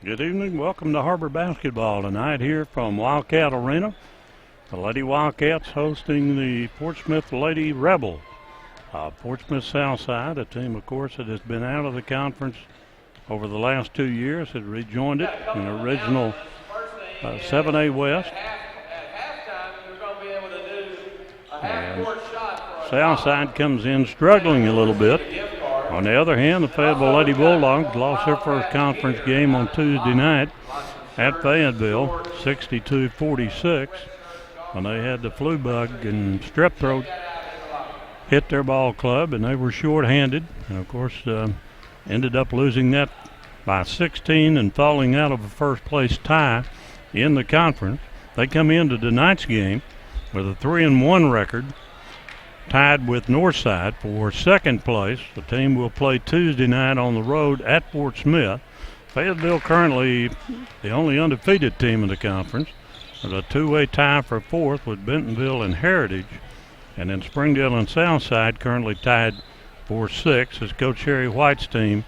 Good evening. Welcome to Har-Ber basketball tonight here from Wildcat Arena. The Lady Wildcats hosting the Portsmouth Lady Rebels. Portsmouth Southside, a team, of course, that has been out of the conference over the last 2 years, had rejoined it in the original 7A West. And Southside comes in struggling a little bit. On the other hand, the Fayetteville Lady Bulldogs lost their first conference game on Tuesday night at Fayetteville, 62-46, when they had the flu bug and strep throat hit their ball club, and they were short-handed, and of course ended up losing that by 16 and falling out of a first-place tie in the conference. They come into tonight's game with a 3-1 record, tied with Northside for second place. The team will play Tuesday night on the road at Fort Smith. Fayetteville currently the only undefeated team in the conference, with a two-way tie for fourth with Bentonville and Heritage. And then Springdale and Southside currently tied for sixth, as Coach Harry White's team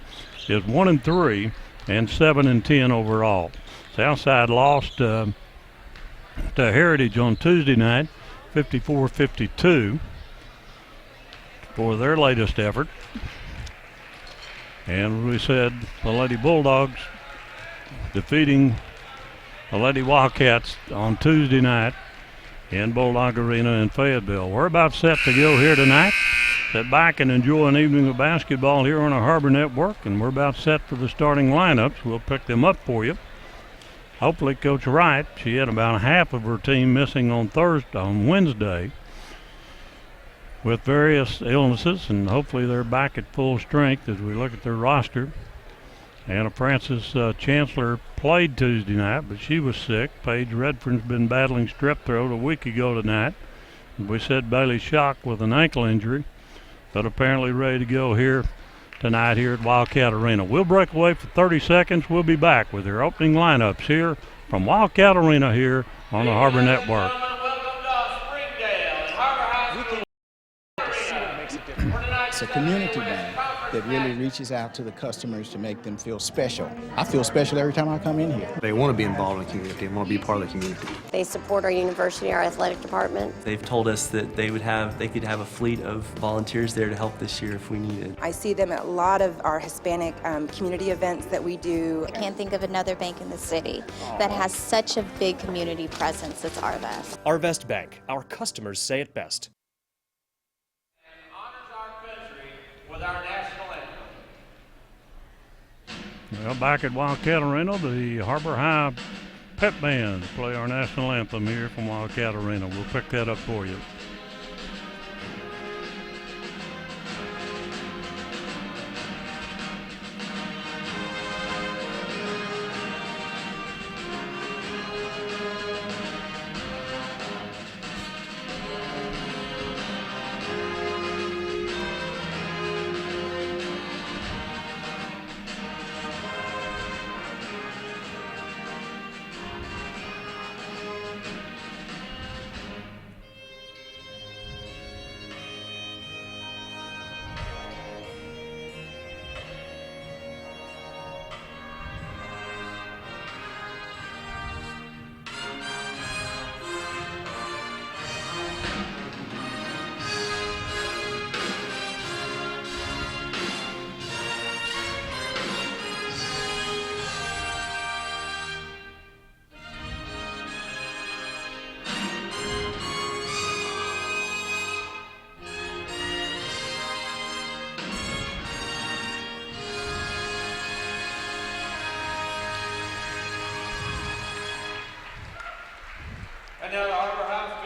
is 1-3 and 7-10 overall. Southside lost to Heritage on Tuesday night, 54-52. For their latest effort. And we said the Lady Bulldogs defeating the Lady Wildcats on Tuesday night in Bulldog Arena in Fayetteville. We're about set to go here tonight. Sit back and enjoy an evening of basketball here on our Har-Ber Network, and we're about set for the starting lineups. We'll pick them up for you. Hopefully Coach Wright, she had about half of her team missing on Wednesday, with various illnesses, and hopefully they're back at full strength as we look at their roster. Anna Francis Chancellor played Tuesday night, but she was sick. Paige Redfern's been battling strep throat a week ago tonight. We said Bailey Schock with an ankle injury, but apparently ready to go here tonight here at Wildcat Arena. We'll break away for 30 seconds. We'll be back with their opening lineups here from Wildcat Arena here on the Har-Ber Network. It's a community bank that really reaches out to the customers to make them feel special. I feel special every time I come in here. They want to be involved in the community. They want to be part of the community. They support our university, our athletic department. They've told us that they could have a fleet of volunteers there to help this year if we needed. I see them at a lot of our Hispanic community events that we do. I can't think of another bank in the city that has such a big community presence as Arvest. Arvest Bank. Our customers say it best. With our national anthem. Well, back at Wildcat Arena, the Har-Ber High Pep Band play our national anthem here from Wildcat Arena. We'll pick that up for you.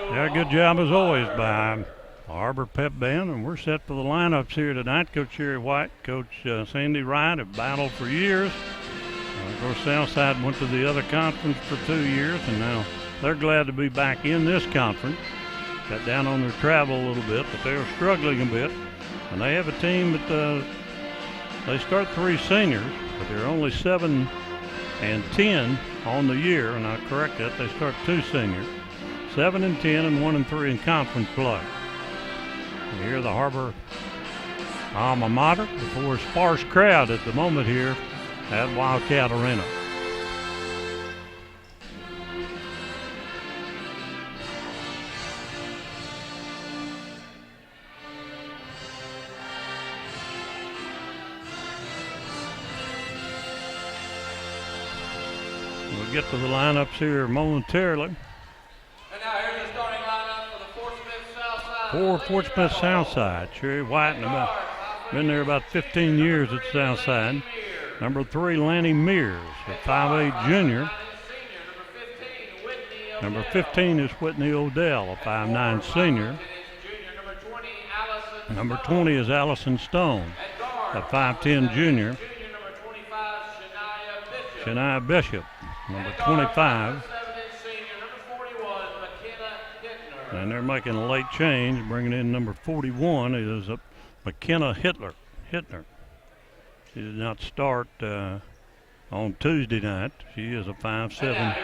Yeah, good job as always by Har-Ber Pep Band, and we're set for the lineups here tonight. Coach Sherry White, Coach Sandy Wright have battled for years. Of course, Southside went to the other conference for 2 years, and now they're glad to be back in this conference. Cut down on their travel a little bit, but they're struggling a bit. And they have a team that they start 3 seniors, but they're only 7 and 10 on the year, and I correct that, they start 2 seniors. 7 and 10 and 1 and 3 in conference play. You hear the Har-Ber alma mater before a sparse crowd at the moment here at Wildcat Arena. We'll get to the lineups here momentarily. And now here's the starting lineup for the Fort Smith Southside. For Fort Smith Southside, Cherry White, been there about 15 years at Southside. Number 3, Lanny Mears, a 5'8 junior. Number 15 is Whitney Odell, a 5'9 senior. Number 20 is Allison Stone, a 5'10 junior. Shania Bishop, number 25. And they're making a late change, bringing in number 41 is McKenna Hittner. She did not start on Tuesday night. She is a 5'7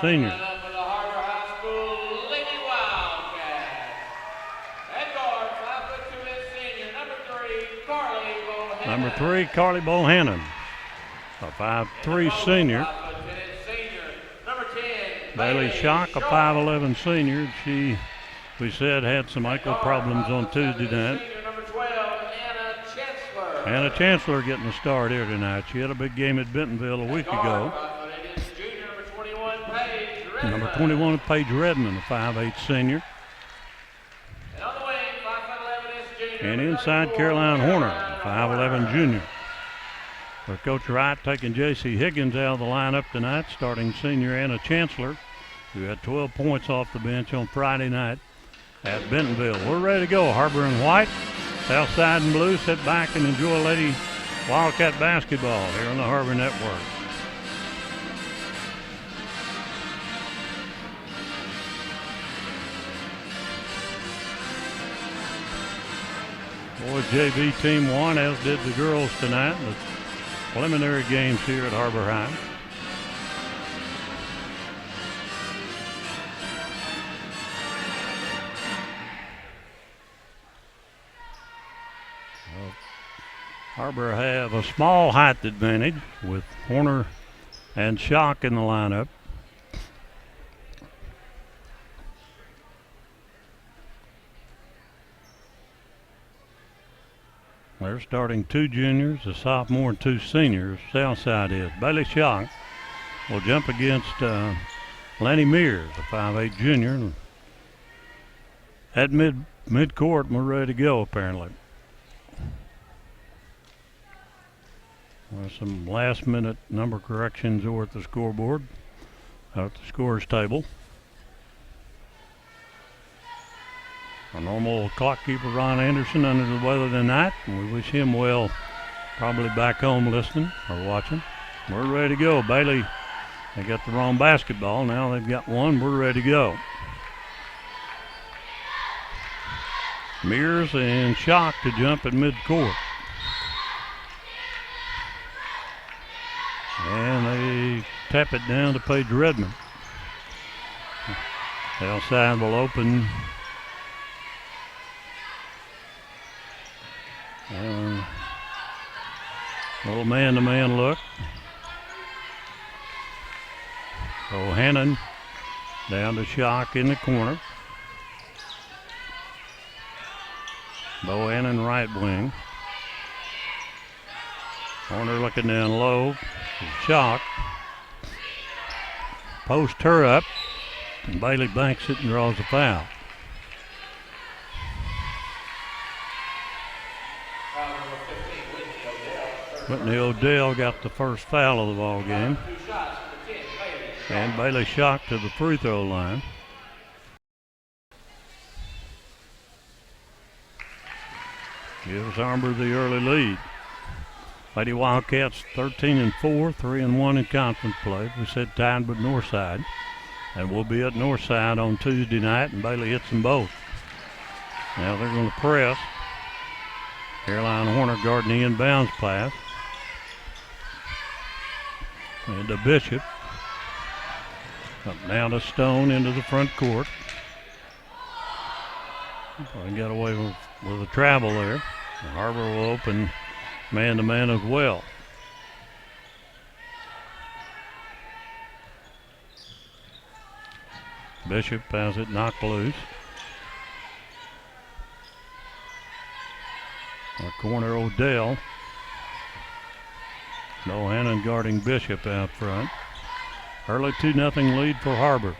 senior. Number 3, Carly Bohannon, a 5'3 senior. Bailey Shock, a 5'11 senior. She, we said, had some ankle problems on Tuesday night. Anna Chancellor getting the start here tonight. She had a big game at Bentonville a week ago. Number 21, Paige Redmond, a 5'8 senior. And inside, Caroline Horner, a 5'11 junior. For Coach Wright taking J.C. Higgins out of the lineup tonight, starting senior Anna Chancellor, who had 12 points off the bench on Friday night at Bentonville. We're ready to go. Har-Ber in white, Southside in blue. Sit back and enjoy Lady Wildcat basketball here on the Har-Ber Network. Boys JV team won, as did the girls tonight in the preliminary games here at Har-Ber High. Har-Ber have a small height advantage with Horner and Shock in the lineup. They're starting 2 juniors, a sophomore, and 2 seniors. Southside is. Bailey Shock will jump against Lanny Mears, a 5'8 junior. At mid-court, we're ready to go, apparently. There's some last-minute number corrections over at the scoreboard, at the scorer's table. Our normal clock keeper, Ron Anderson, under the weather tonight, and we wish him well, probably back home listening or watching. We're ready to go. Bailey, they got the wrong basketball. Now they've got one. We're ready to go. Mears and Shock to jump at midcourt. And they tap it down to Paige Redmond. Southside will open. Little man-to-man look. Bohannon down to Shock in the corner. Bohannon right wing. Horner looking down low. Shock. Post her up. And Bailey banks it and draws a foul. Whitney Odell got the first foul of the ball game. And Bailey Shock to the free throw line. Gives Har-Ber the early lead. Lady Wildcats 13-4, 3-1 in conference play. We said tied with Northside. And we'll be at Northside on Tuesday night, and Bailey hits them both. Now they're going to press. Caroline Horner guarding the inbounds pass. And to Bishop. Up down to Stone into the front court. Probably got away with a travel there. Har-Ber will open man-to-man as well. Bishop has it knocked loose. Our corner Odell. Bohannon guarding Bishop out front. Early 2-0 lead for Har-Ber.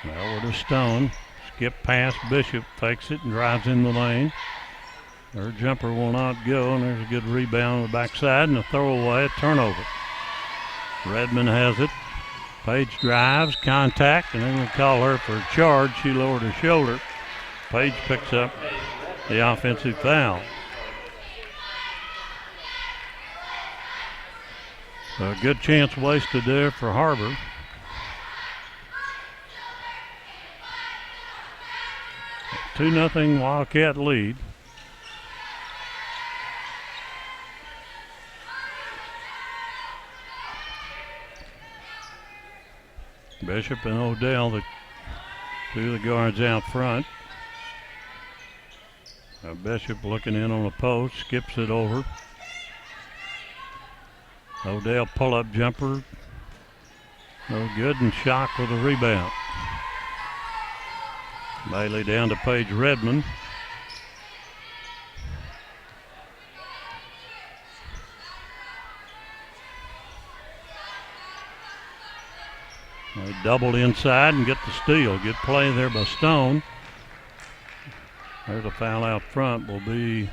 Now with a Stone. Skip past Bishop, fakes it and drives in the lane. Her jumper will not go, and there's a good rebound on the backside and a throwaway, a turnover. Redmond has it. Page drives, contact, and they're going to call her for a charge. She lowered her shoulder. Page picks up the offensive foul. A good chance wasted there for Har-Ber. A 2-0 Wildcat lead. Bishop and Odell, the two of the guards out front. Bishop looking in on the post, skips it over. Odell pull-up jumper. No good, and Shock with a rebound. Bailey down to Paige Redmond. They doubled inside and get the steal. Good play there by Stone. There's a foul out front. Will be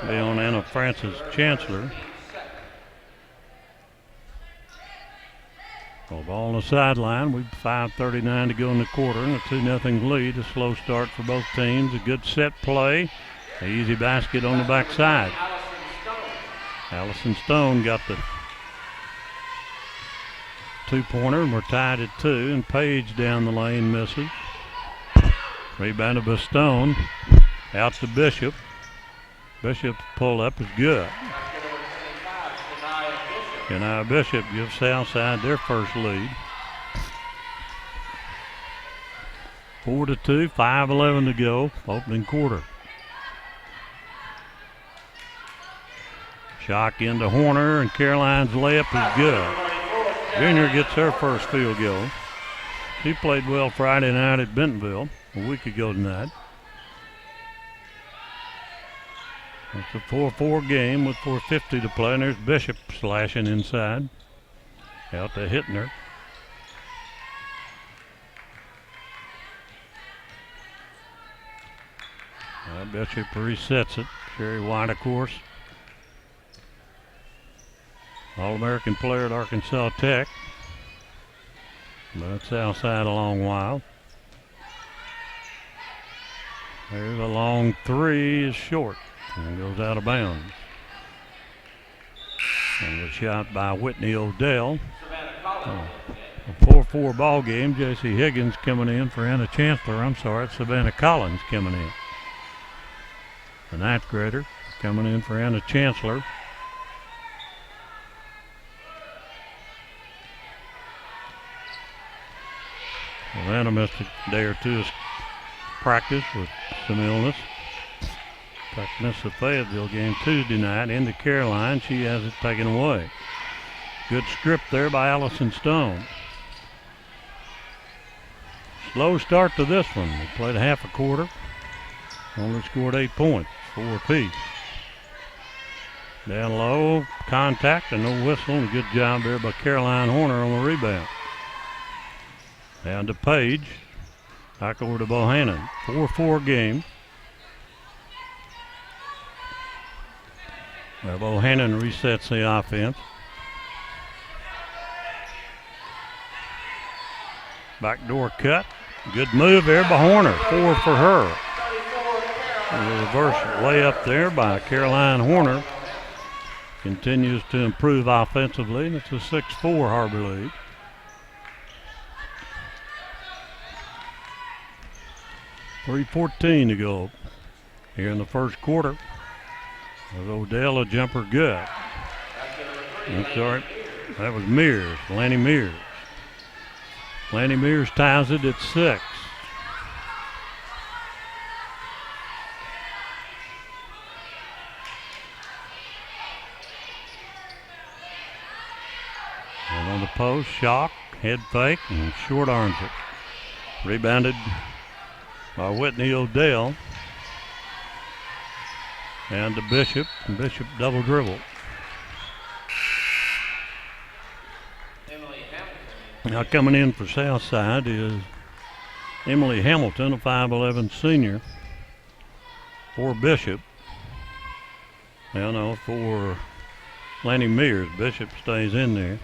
on Anna Francis Chancellor. Well, ball on the sideline. We've 5:39 to go in the quarter, and a 2-0 lead. A slow start for both teams. A good set play. An easy basket on the backside. Allison Stone got the two-pointer, and we're tied at 2, and Page down the lane misses. Rebounded by Stone. Out to Bishop. Bishop's pull-up is good. Kenai Bishop gives Southside their first lead. 4-2, 5:11 to go, opening quarter. Shock into Horner, and Caroline's layup is good. Junior gets her first field goal. She played well Friday night at Bentonville a week ago tonight. It's a 4-4 game with 4:50 to play, and there's Bishop slashing inside. Out to Hittner. Bishop resets it. Sherry White, of course, All-American player at Arkansas Tech. But it's outside a long while. There's a long three, is short, and goes out of bounds. And a shot by Whitney Odell. A 4-4 ball game. J.C. Higgins coming in for Anna Chancellor. I'm sorry, it's Savannah Collins coming in. The ninth grader coming in for Anna Chancellor. Savannah missed a day or two of practice with some illness. Missed the Fayetteville game Tuesday night into Caroline. She has it taken away. Good strip there by Allison Stone. Slow start to this one. They played a half a quarter. Only scored 8 points, 4 apiece. Down low, contact and no whistle, and a good job there by Caroline Horner on the rebound. Down to Page. Back over to Bohannon. 4-4 game. Well, Bohannon resets the offense. Backdoor cut. Good move there by Horner. 4 for her. And a reverse layup there by Caroline Horner. Continues to improve offensively, and it's a 6-4 Har-Ber lead. .3:14 to go here in the first quarter. With Odell a jumper good. I'm sorry, that was Mears, Lanny Mears. Lanny Mears ties it at 6. And on the post, Shock, head fake, and short arms it. Rebounded by Whitney Odell. And to Bishop, and Bishop double dribble. Now coming in for Southside is Emily Hamilton, a 5'11 senior for Bishop. Now no, for Lanny Mears. Bishop stays in there.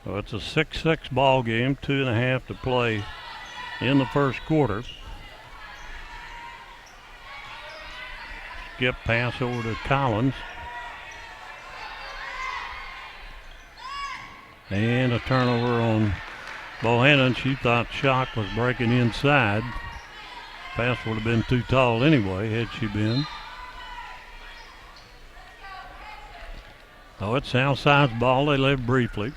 So it's a 6-6 ball game, 2.5 to play in the first quarter. Skip pass over to Collins. And a turnover on Bohannon. She thought Shock was breaking inside. Pass would have been too tall anyway had she been. Oh, it's Southside's ball. They led briefly.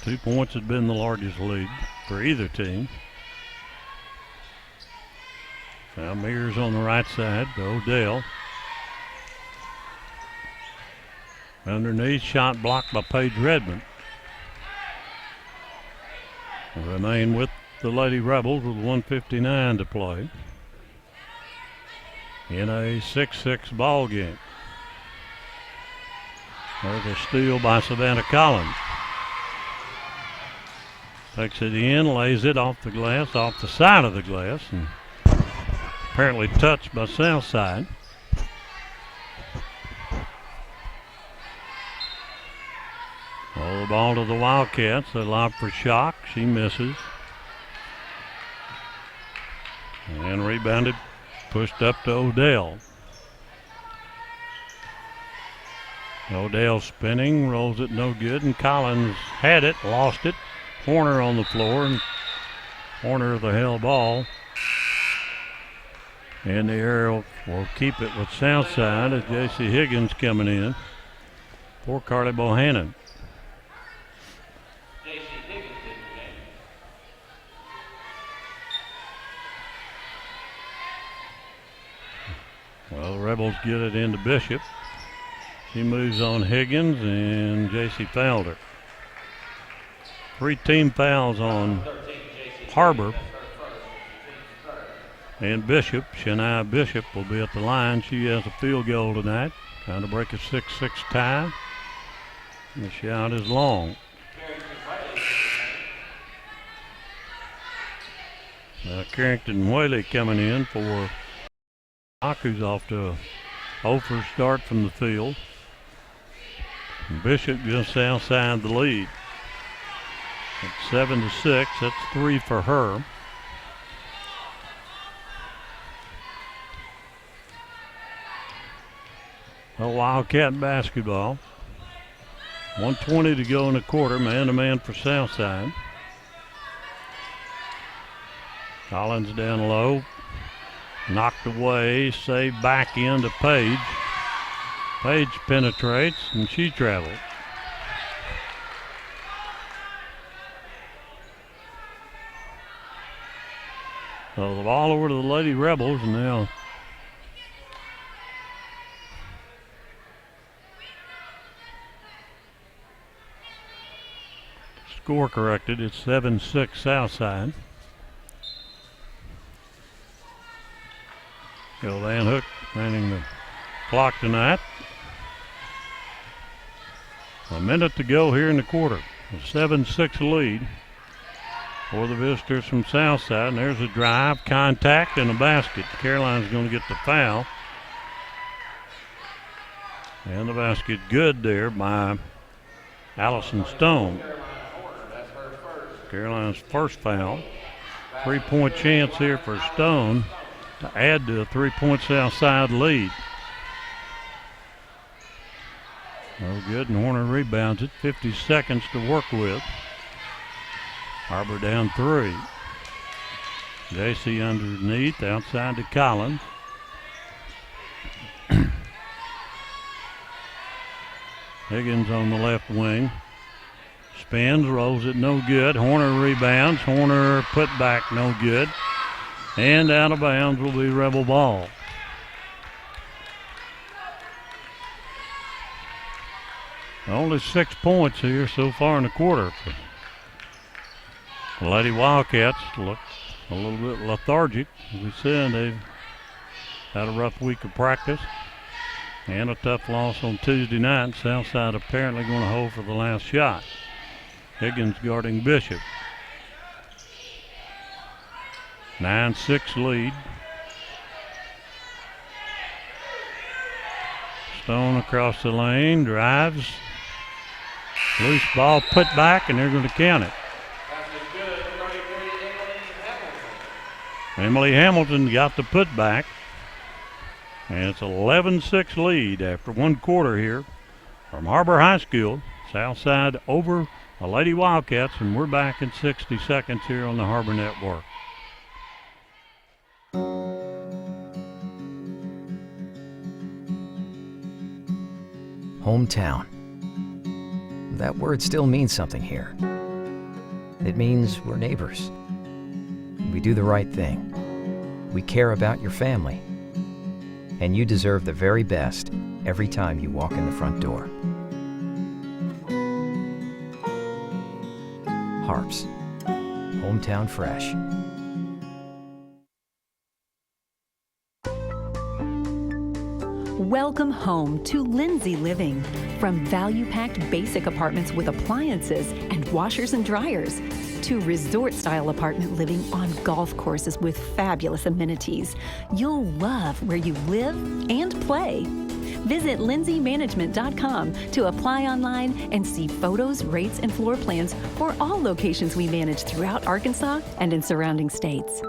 2 points has been the largest lead for either team. Now Mears on the right side to Odell. Underneath, shot blocked by Paige Redmond. Remain with the Lady Rebels with 1:59 to play in a 6-6 ball game. There's a steal by Savannah Collins. Takes it in, lays it off the glass, off the side of the glass, and apparently touched by Southside. Oh, the ball to the Wildcats. They lob for Shock. She misses. And rebounded, pushed up to Odell. Odell spinning, rolls it no good, and Collins had it, lost it. Horner on the floor, and Horner the hell ball. And the arrow will keep it with Southside as J.C. Higgins coming in for Carly Bohannon. Well, the Rebels get it into Bishop. She moves on Higgins, and J.C. fouled her. 3 team fouls on Har-Ber. And Bishop, Shania Bishop, will be at the line. She has a field goal tonight, trying to break a 6-6 tie. The shot is long. Carrington Whaley coming in for Aku's off to a 0 start from the field. And Bishop gives Southside the lead. It's 7-6. That's 3 for her. A Wildcat basketball. 1:20 to go in the quarter. Man-to-man for Southside. Collins down low. Knocked away. Saved back into Paige. Paige penetrates, and she travels. So the ball over to the Lady Rebels, and now score corrected. It's 7-6 Southside. Bill Van Hook running the clock tonight. A minute to go here in the quarter. A 7-6 lead for the visitors from Southside. And there's a drive, contact, and a basket. Caroline's going to get the foul. And the basket good there by Allison Stone. Caroline's first foul. 3-point chance here for Stone to add to a 3-point Southside lead. No good, and Horner rebounds it. 50 seconds to work with. Har-Ber down 3. JC underneath, outside to Collins. Higgins on the left wing. Spins, rolls it no good. Horner rebounds. Horner put back no good. And out of bounds will be Rebel ball. Only 6 points here so far in the quarter. The Lady Wildcats look a little bit lethargic. As we said, they've had a rough week of practice and a tough loss on Tuesday night. Southside apparently going to hold for the last shot. Higgins guarding Bishop. 9-6 lead. Stone across the lane, drives. Loose ball put back, and they're going to count it. Emily Hamilton got the putback. And it's 11-6 lead after one quarter here from Har-Ber High School. Southside over the Lady Wildcats, and we're back in 60 seconds here on the Har-Ber Network. Hometown. That word still means something here. It means we're neighbors. We do the right thing. We care about your family. And you deserve the very best every time you walk in the front door. Harps. Hometown fresh. Welcome home to Lindsay Living. From value-packed basic apartments with appliances and washers and dryers to resort-style apartment living on golf courses with fabulous amenities, you'll love where you live and play. Visit lindsaymanagement.com to apply online and see photos, rates, and floor plans for all locations we manage throughout Arkansas and in surrounding states.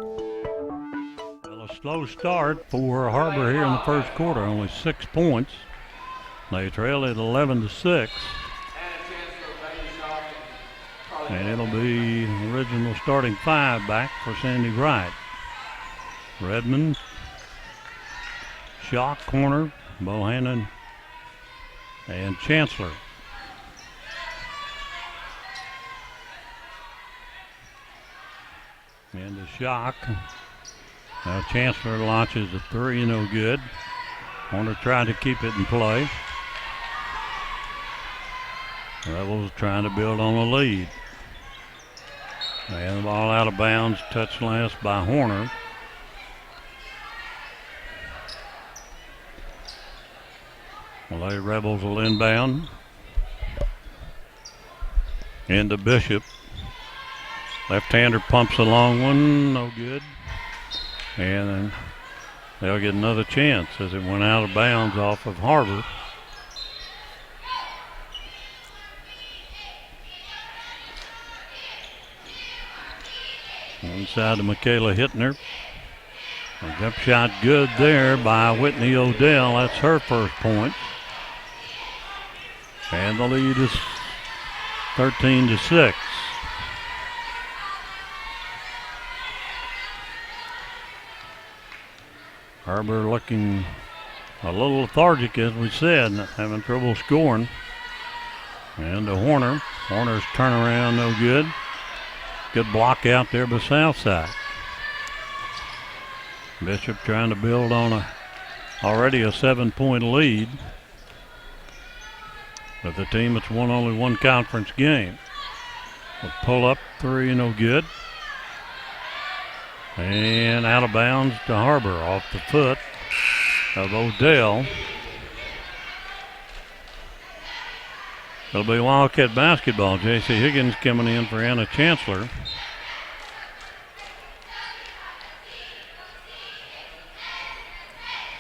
Slow start for Har-Ber here in the first quarter, only 6 points. They trail at 11-6. And it'll be original starting five back for Sandy Wright. Redmond, Shock, corner, Bohannon, and Chancellor. And the Shock. Now Chancellor launches a three, no good. Horner tried to keep it in play. Rebels trying to build on a lead. And the ball out of bounds, touched last by Horner. Well, the Rebels will inbound. Into Bishop. Left-hander pumps a long one, no good. And then they'll get another chance as it went out of bounds off of Har-Ber. Inside to Michaela Hittner. A jump shot good there by Whitney Odell. That's her first point. And the lead is 13-6. Har-Ber looking a little lethargic, as we said, having trouble scoring. And to Horner. Horner's turnaround, no good. Good block out there by Southside. Bishop trying to build on already a 7-point lead. But the team that's won only one conference game. A pull-up three, no good. And out of bounds to Har-Ber off the foot of Odell. It'll be Wildcat basketball. J.C. Higgins coming in for Anna Chancellor.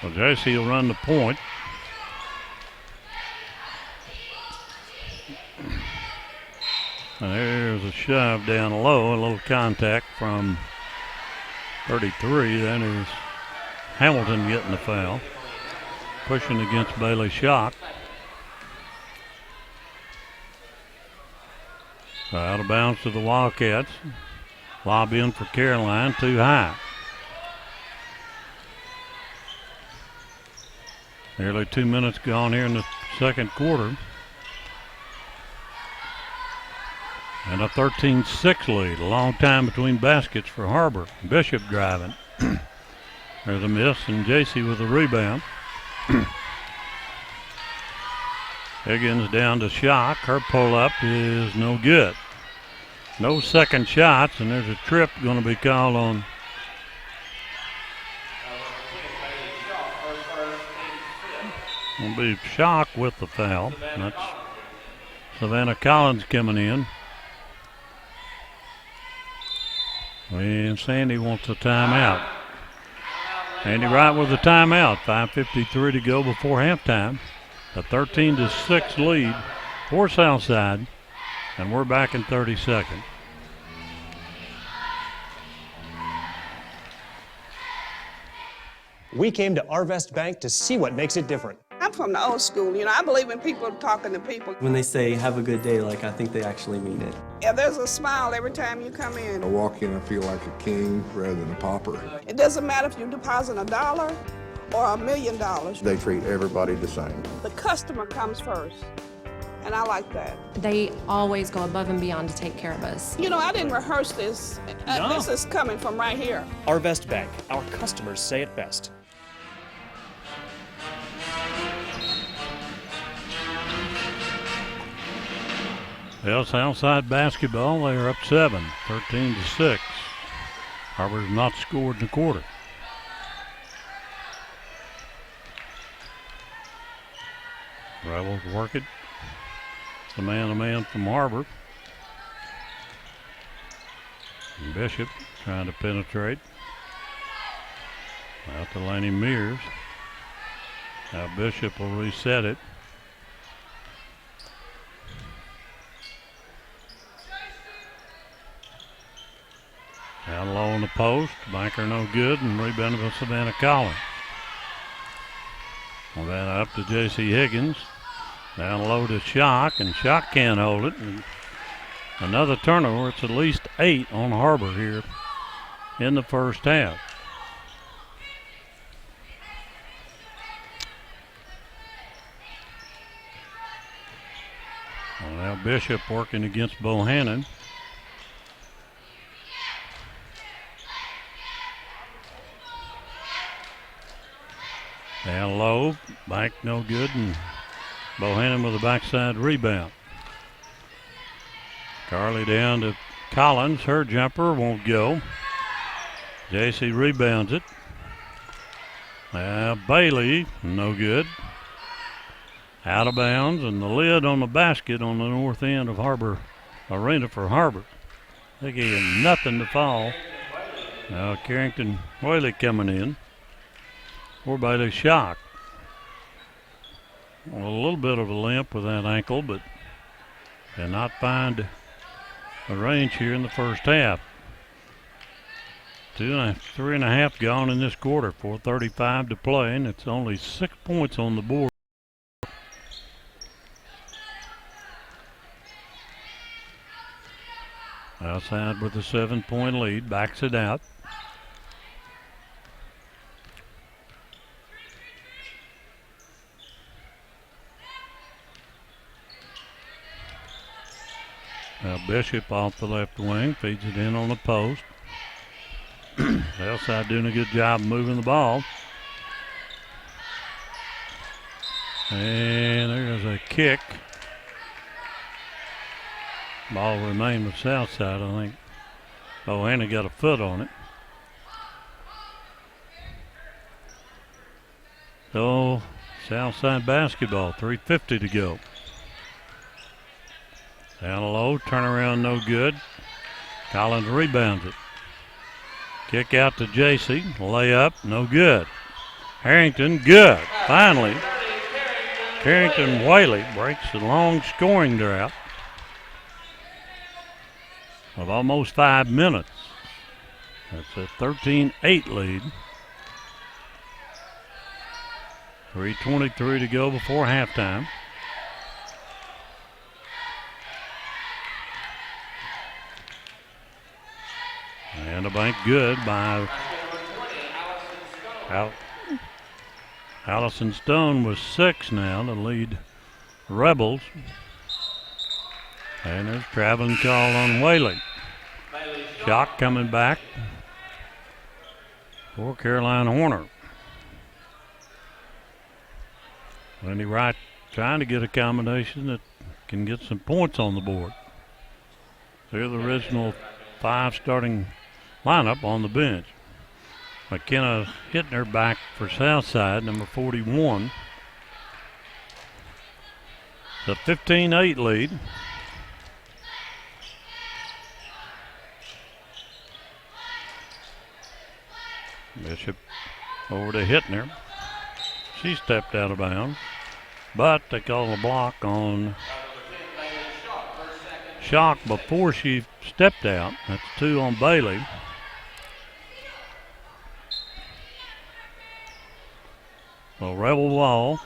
Well, J.C. will run the point. And there's a shove down low, a little contact from 33. That is Hamilton getting the foul. Pushing against Bailey Shock. Out of bounds to the Wildcats. Lobbying for Caroline, too high. Nearly 2 minutes gone here in the second quarter. And a 13-6 lead. A long time between baskets for Har-Ber. Bishop driving. There's a miss, and J.C. with a rebound. Higgins down to Shock. Her pull-up is no good. No second shots, and there's a trip going to be called on will be Shock with the foul. That's Savannah Collins coming in. And Sandy wants a timeout. Andy Wright with a timeout. 5:53 to go before halftime. A 13-6 lead for Southside. And we're back in 30 seconds. We came to Arvest Bank to see what makes it different. I'm from the old school. You know, I believe in people talking to people. When they say have a good day, like I think they actually mean it. Yeah, there's a smile every time you come in. I walk in, I feel like a king rather than a pauper. It doesn't matter if you deposit $1 or $1 million. They treat everybody the same. The customer comes first, and I like that. They always go above and beyond to take care of us. You know, I didn't rehearse this. No. This is coming from right here. Arvest Bank, our customers say it best. Well, Southside basketball, they are up 7, 13-6. Har-Ber's not scored in the quarter. Rebels work it. It's a man-to-man from Har-Ber. And Bishop trying to penetrate. Out to Laney Mears. Now Bishop will reset it. Down low on the post. Banker no good, and rebounded by Savannah Collins. Well, then up to J.C. Higgins. Down low to Shock, and Shock can't hold it. And another turnover. It's at least 8 on Har-Ber here in the first half. Well, now Bishop working against Bohannon. Down low, back no good, and Bohannon with a backside rebound. Carly down to Collins. Her jumper won't go. J.C. rebounds it. Now Bailey, no good. Out of bounds, and the lid on the basket on the north end of Har-Ber Arena for Har-Ber. They gave him nothing to fall. Now Carrington Whaley coming in. Or Bailey Shock. Well, a little bit of a limp with that ankle, but cannot find a range here in the first half. 3.5 gone in this quarter. 4:35 to play, and it's only 6 points on the board. Outside with a 7-point lead, backs it out. Now Bishop off the left wing, feeds it in on the post. Southside doing a good job moving the ball. And there's a kick. Ball remained with Southside, I think. Bohannon got a foot on it. So Southside basketball, 3:50 to go. Down low, turnaround no good. Collins rebounds it. Kick out to J.C. Layup, no good. Harrington, good. Finally, Carrington Whaley breaks the long scoring drought of almost 5 minutes. That's a 13-8 lead. 3:23 to go before halftime. And a bank good by Allison Stone with 6 now to lead Rebels. And there's traveling call on Whaley. Shock coming back for Caroline Horner. Lenny Wright trying to get a combination that can get some points on the board. They're the original 5 starting lineup on the bench. McKenna Hittner back for Southside, number 41. The 15-8 lead. Bishop over to Hittner. She stepped out of bounds, but they call a block on Shock before she stepped out. That's 2 on Bailey. So Rebel ball.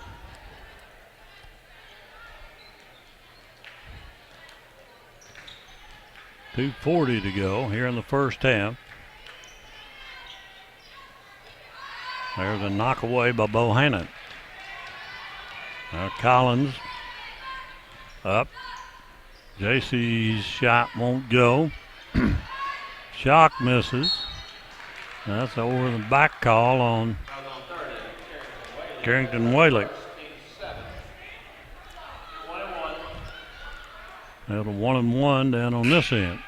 .240 to go here in the first half. There's a knockaway by Bohannon. Now Collins up. JC's shot won't go. Shock misses. That's over the back call on Carrington Whaley. Now the 1-1 down on this end.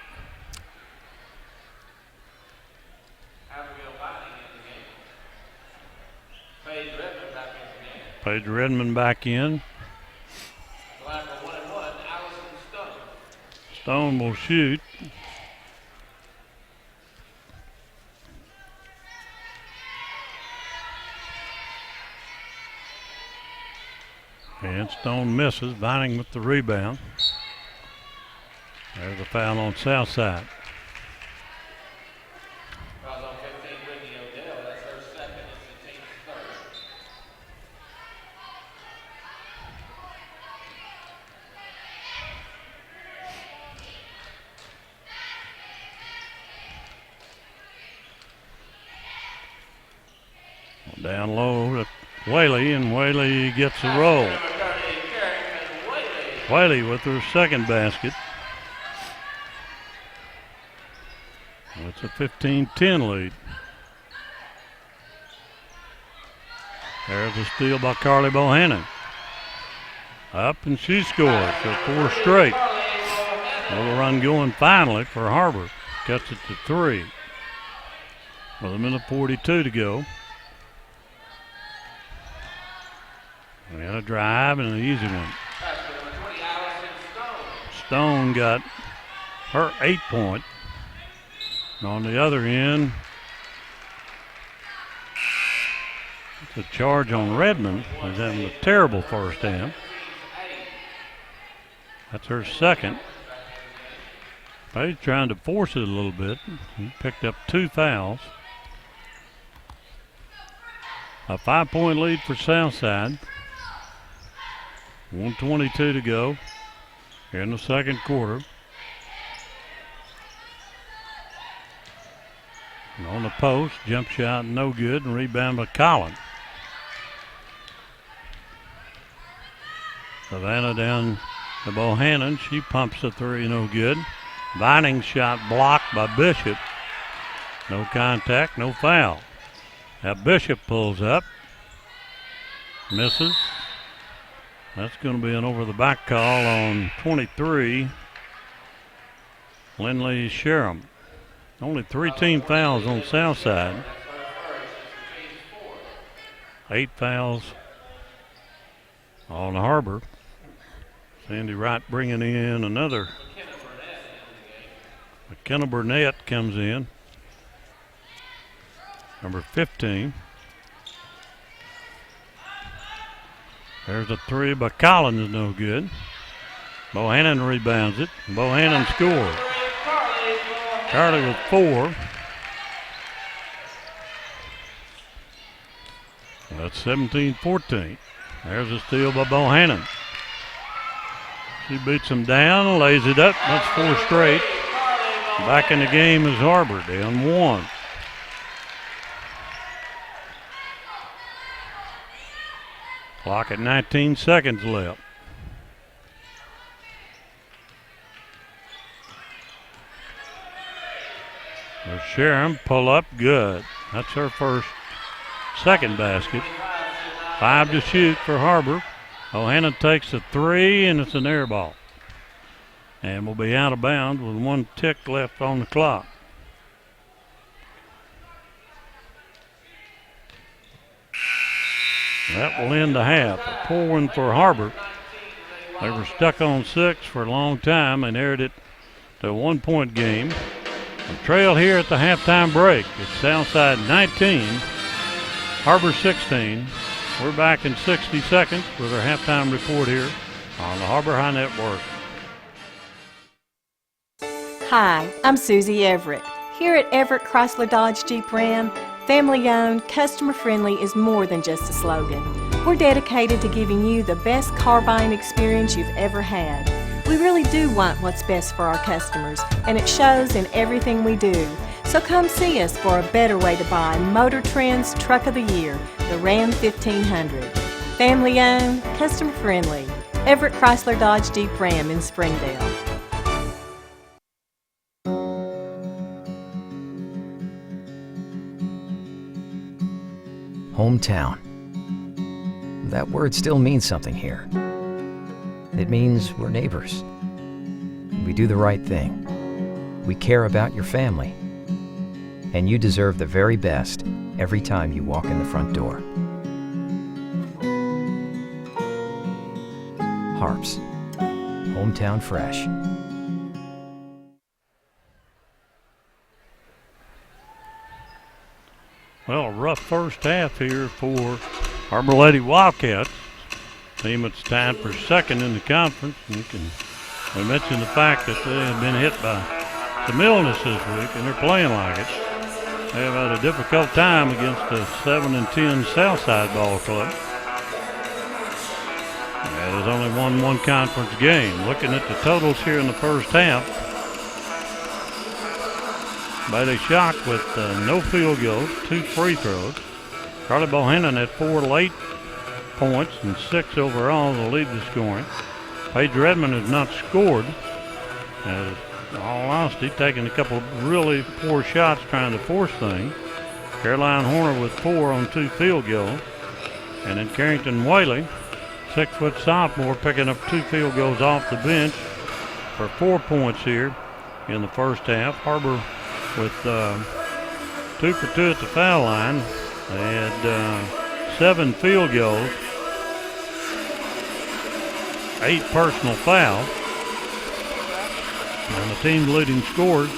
Paige Redmond back in. Stone will shoot. And Stone misses, Vining with the rebound. There's a foul on Southside. Down low to Whaley, and Whaley gets a roll. Whaley with her second basket. It's a 15-10 lead. There's a steal by Carly Bohannon. Up and she scores for 4 straight. Another run going finally for Har-Ber. Cuts it to 3. With 1:42 to go. We got a drive and an easy one. Stone got her 8 point. And on the other end, it's a charge on Redmond, who's having a terrible first half. That's her second. He's trying to force it a little bit. He picked up 2 fouls. A 5-point lead for Southside. 1:22 to go here in the second quarter. And on the post, jump shot no good, and rebound by Collins. Savannah down to Bohannon. She pumps the 3, no good. Vining shot blocked by Bishop. No contact, no foul. Now Bishop pulls up. Misses. That's going to be an over-the-back call on 23, Lindley Sherham. Only 3 team fouls on Southside. 8 fouls on Har-Ber. Sandy Wright bringing in another. McKenna Burnett comes in. Number 15. There's a 3 by Collins, no good. Bohannon rebounds it. Bohannon scores. Carly with 4. That's 17-14. There's a steal by Bohannon. She beats him down, lays it up. That's 4 straight. Back in the game is Har-Ber, down 1. Clock at 19 seconds left. There's Sharon, pull up, good. That's her second basket. 5 to shoot for Har-Ber. Bohannon takes a 3, and it's an air ball. And will be out of bounds with 1 tick left on the clock. That will end the half. A poor one for Har-Ber. They were stuck on 6 for a long time and aired it to a 1-point game. A trail here at the halftime break. It's Southside 19, Har-Ber 16. We're back in 60 seconds with our halftime report here on the Har-Ber High Network. Hi, I'm Susie Everett. Here at Everett Chrysler Dodge Jeep Ram, family-owned, customer-friendly is more than just a slogan. We're dedicated to giving you the best car buying experience you've ever had. We really do want what's best for our customers, and it shows in everything we do. So come see us for a better way to buy Motor Trend's Truck of the Year, the Ram 1500. Family-owned, customer-friendly. Everett Chrysler Dodge Jeep Ram in Springdale. Hometown. That word still means something here. It means we're neighbors. We do the right thing. We care about your family. And you deserve the very best every time you walk in the front door. Harps. Hometown fresh. Well, a rough first half here for Har-Ber Lady Wildcats. Team that's tied for second in the conference. We mentioned the fact that they have been hit by some illness this week, and they're playing like it. They have had a difficult time against the 7-10 Southside ball club. There's only won one conference game. Looking at the totals here in the first half, Bailey Shock with no field goals, 2 free throws. Carly Bohannon had 4 late points and 6 overall to lead the scoring. Paige Redmond has not scored. In all honesty, taking a couple of really poor shots trying to force things. Caroline Horner with 4 on 2 field goals. And then Carrington Whaley, 6-foot sophomore, picking up 2 field goals off the bench for 4 points here in the first half. Har-Ber with 2 for 2 at the foul line. They had 7 field goals, 8 personal fouls. And the team's leading scorers,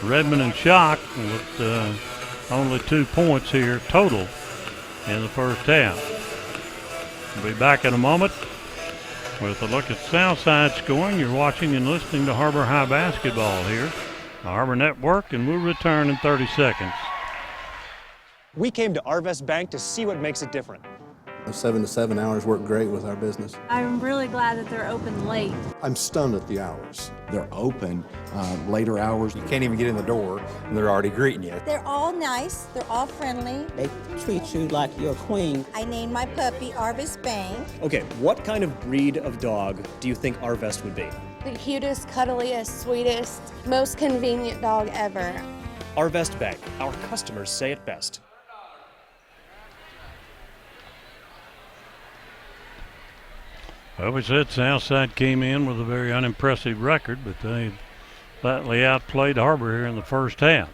Redmond and Shock, with only 2 points here total in the first half. We'll be back in a moment with a look at Southside scoring. You're watching and listening to Har-Ber High basketball here, the Har-Ber Network, and we'll return in 30 seconds. We came to Arvest Bank to see what makes it different. 7 to 7 hours work great with our business. I'm really glad that they're open late. I'm stunned at the hours. They're open later hours. You can't even get in the door, and they're already greeting you. They're all nice. They're all friendly. They treat you like you're a queen. I named my puppy Arvest Bank. Okay, what kind of breed of dog do you think Arvest would be? The cutest, cuddliest, sweetest, most convenient dog ever. Arvest Bank. Our customers say it best. Well, we said Southside came in with a very unimpressive record, but they flatly outplayed Har-Ber here in the first half.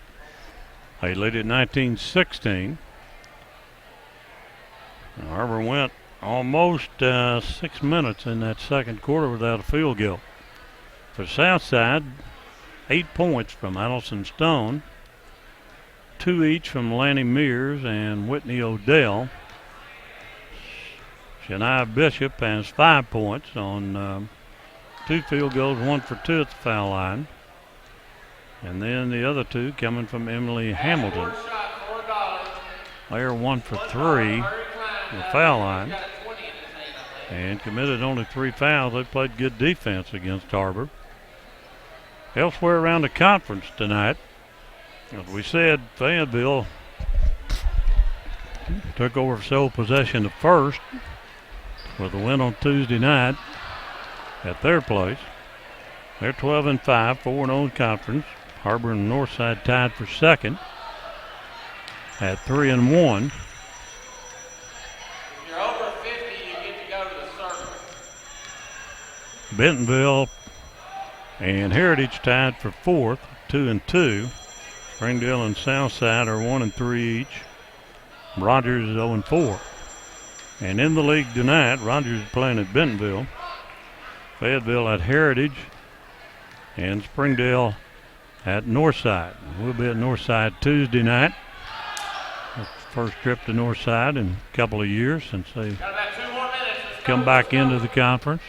They lead at 19-16. Har-Ber went almost 6 minutes in that second quarter without a field goal. For Southside, 8 points from Allison Stone, 2 each from Lanny Mears and Whitney Odell. Shania Bishop has 5 points on 2 field goals, 1 for 2 at the foul line. And then the other 2 coming from Emily Hamilton. They're 1 for 3 at the foul line. And committed only 3 fouls. They played good defense against Har-Ber. Elsewhere around the conference tonight, as we said, Fayetteville took over sole possession of first with a win on Tuesday night at their place. They're 12-5, 4-0 in conference. Har-Ber and Northside tied for second at 3-1. If you're over 50, you get to go to the circle. Bentonville and Heritage tied for fourth, 2-2. Springdale and Southside are 1-3 each. Rogers is 0-4. And in the league tonight, Rogers is playing at Bentonville, Fayetteville at Heritage, and Springdale at Northside. We'll be at Northside Tuesday night. First trip to Northside in a couple of years since they've come back into the conference.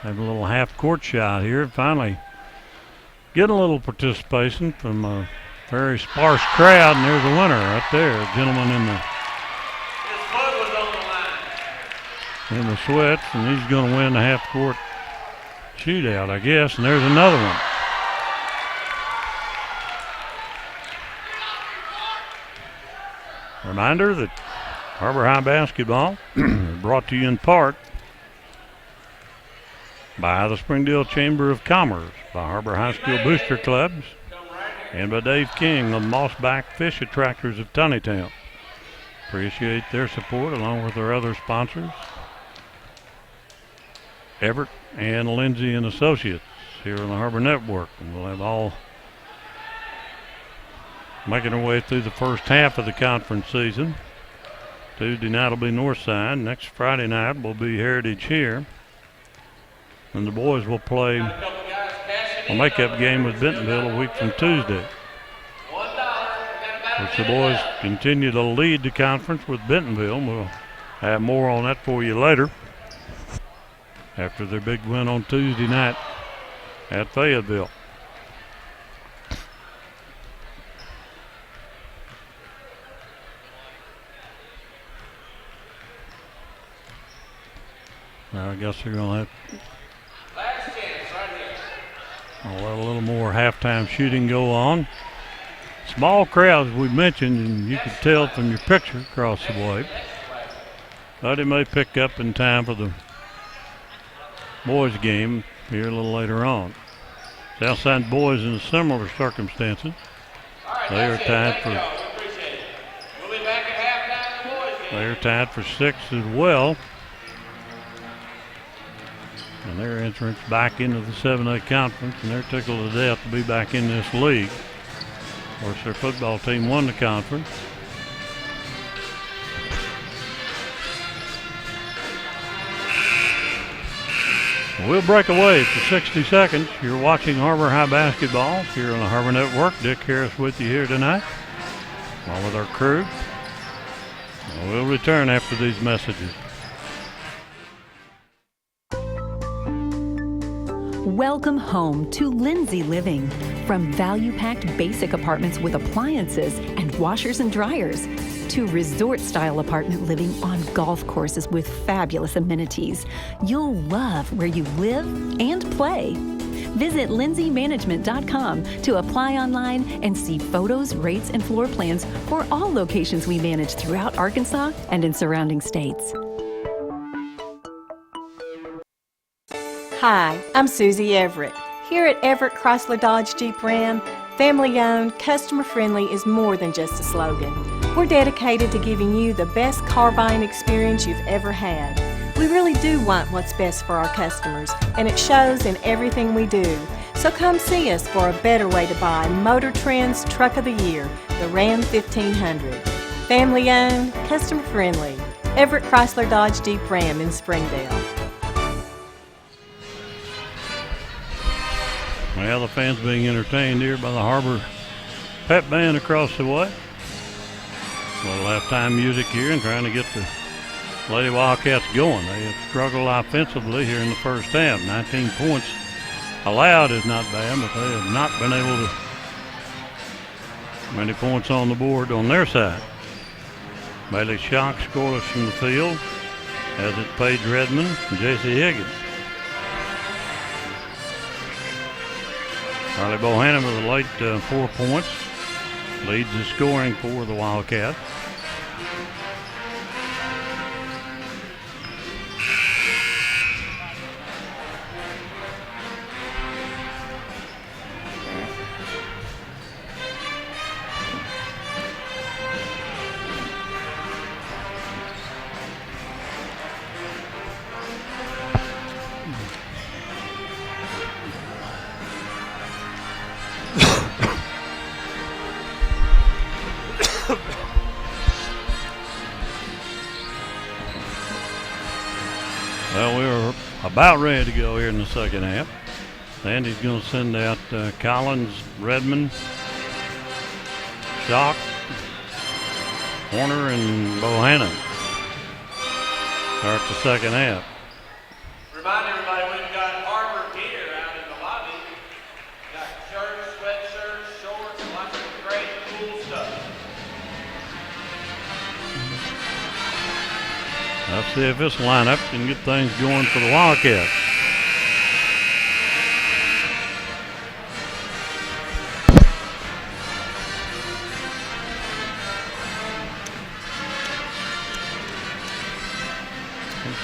Have a little half-court shot here. Finally getting a little participation from a very sparse crowd, and there's a winner right there. A gentleman in the sweats, and he's going to win the half-court shootout, I guess. And there's another one. Reminder that Har-Ber High basketball is brought to you in part by the Springdale Chamber of Commerce, by Har-Ber High School Booster Clubs, and by Dave King of Mossback Fish Attractors of Tunnytown. Appreciate their support along with our other sponsors, Everett and Lindsay and Associates here on the Har-Ber Network. And we'll have all making our way through the first half of the conference season. Tuesday night will be Northside. Next Friday night will be Heritage here. And the boys will play a makeup game with Bentonville a week from Tuesday. Which the boys continue to lead the conference with Bentonville. We'll have more on that for you later after their big win on Tuesday night at Fayetteville. Now I guess they're going to let a little more halftime shooting go on. Small crowds we mentioned, and you could tell from your picture across the way. But it may pick up in time for the boys game here a little later on. Southside boys in similar circumstances. They are tied for sixth as well. And their entrance back into the 7A conference, and they're tickled to death to be back in this league. Of course, their football team won the conference. We'll break away for 60 seconds. You're watching Har-Ber High basketball here on the Har-Ber Network. Dick Harris with you here tonight, along with our crew. We'll return after these messages. Welcome home to Lindsay Living. From value-packed basic apartments with appliances and washers and dryers to resort-style apartment living on golf courses with fabulous amenities, you'll love where you live and play. Visit lindsaymanagement.com to apply online and see photos, rates, and floor plans for all locations we manage throughout Arkansas and in surrounding states. Hi, I'm Susie Everett. Here at Everett Chrysler Dodge Jeep Ram, family-owned, customer-friendly is more than just a slogan. We're dedicated to giving you the best car buying experience you've ever had. We really do want what's best for our customers, and it shows in everything we do. So come see us for a better way to buy Motor Trend's Truck of the Year, the Ram 1500. Family-owned, customer-friendly. Everett Chrysler Dodge Jeep Ram in Springdale. Well, the fans being entertained here by the Har-Ber pep band across the way. A little halftime music here and trying to get the Lady Wildcats going. They have struggled offensively here in the first half. 19 points allowed is not bad, but they have not been able to many points on the board on their side. Bailey Shock scoreless from the field, as it Paige Redmond and J.C. Higgins. Riley Bohannon with a late 4 points. Leads the scoring for the Wildcats. Well, we're about ready to go here in the second half. Sandy's going to send out Collins, Redmond, Shock, Horner, and Bohannon. Start the second half. Remind everybody we've got Har-Ber gear out in the lobby. Got shirts, sweatshirts, shorts, lots of great cool stuff. Let's see if this lineup can get things going for the Wildcats.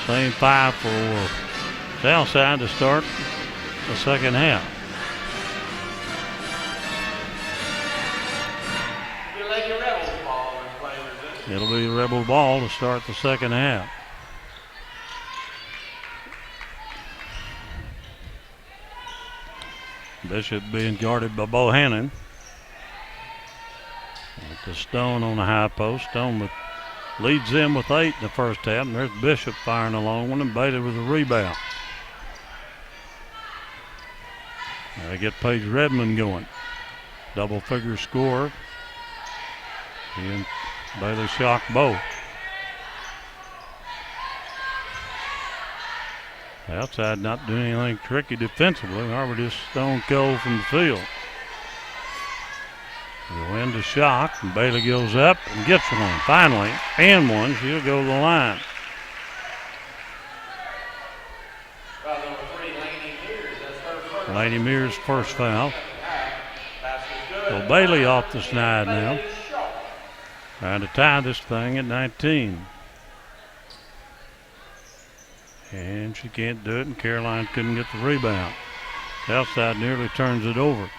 Same five for Southside to start the second half. It'll be Rebel ball to start the second half. Bishop being guarded by Bohannon. With the Stone on the high post. Stone leads them with 8 in the first half, and there's Bishop firing a long one, and Bailey with a rebound. They get Paige Redmond going. Double figure score. He and Bailey Shock both. Outside not doing anything tricky defensively. Har-Ber just stone cold from the field. The wind to Shock, and Bailey goes up and gets one. Finally, and one. She'll go to the line. Lady Mears' first foul. So Bailey off the snide now. Trying to tie this thing at 19. And she can't do it, and Caroline couldn't get the rebound. Southside nearly turns it over.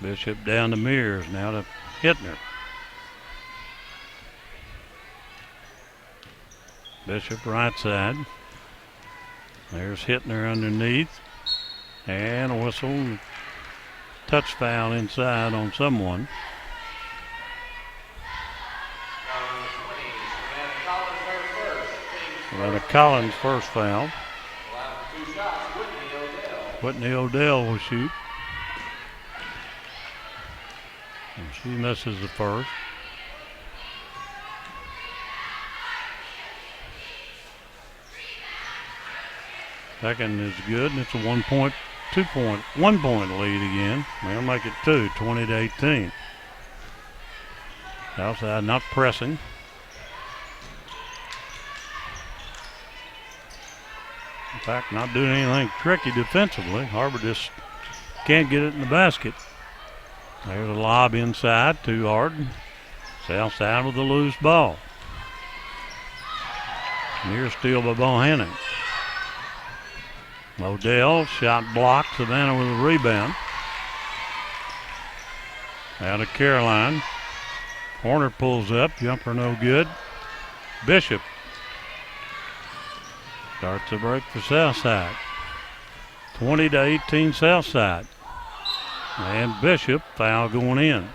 Bishop down to Mears, now to Hittner. Bishop right side. There's Hittner underneath. And a whistle. Touch foul inside on someone. About a Collins first foul. Whitney Odell will shoot. And she misses the first. Second is good, and it's a 1 point lead again. They'll make it 2, 20-18. Southside not pressing. In fact, not doing anything tricky defensively. Har-Ber just can't get it in the basket. There's a lob inside, too hard. Southside with a loose ball. Near steal by Bohannon. Odell, shot blocked. Savannah with a rebound. Out of Caroline. Horner pulls up, jumper no good. Bishop starts the break for Southside. 20-18 Southside. And Bishop, foul going in.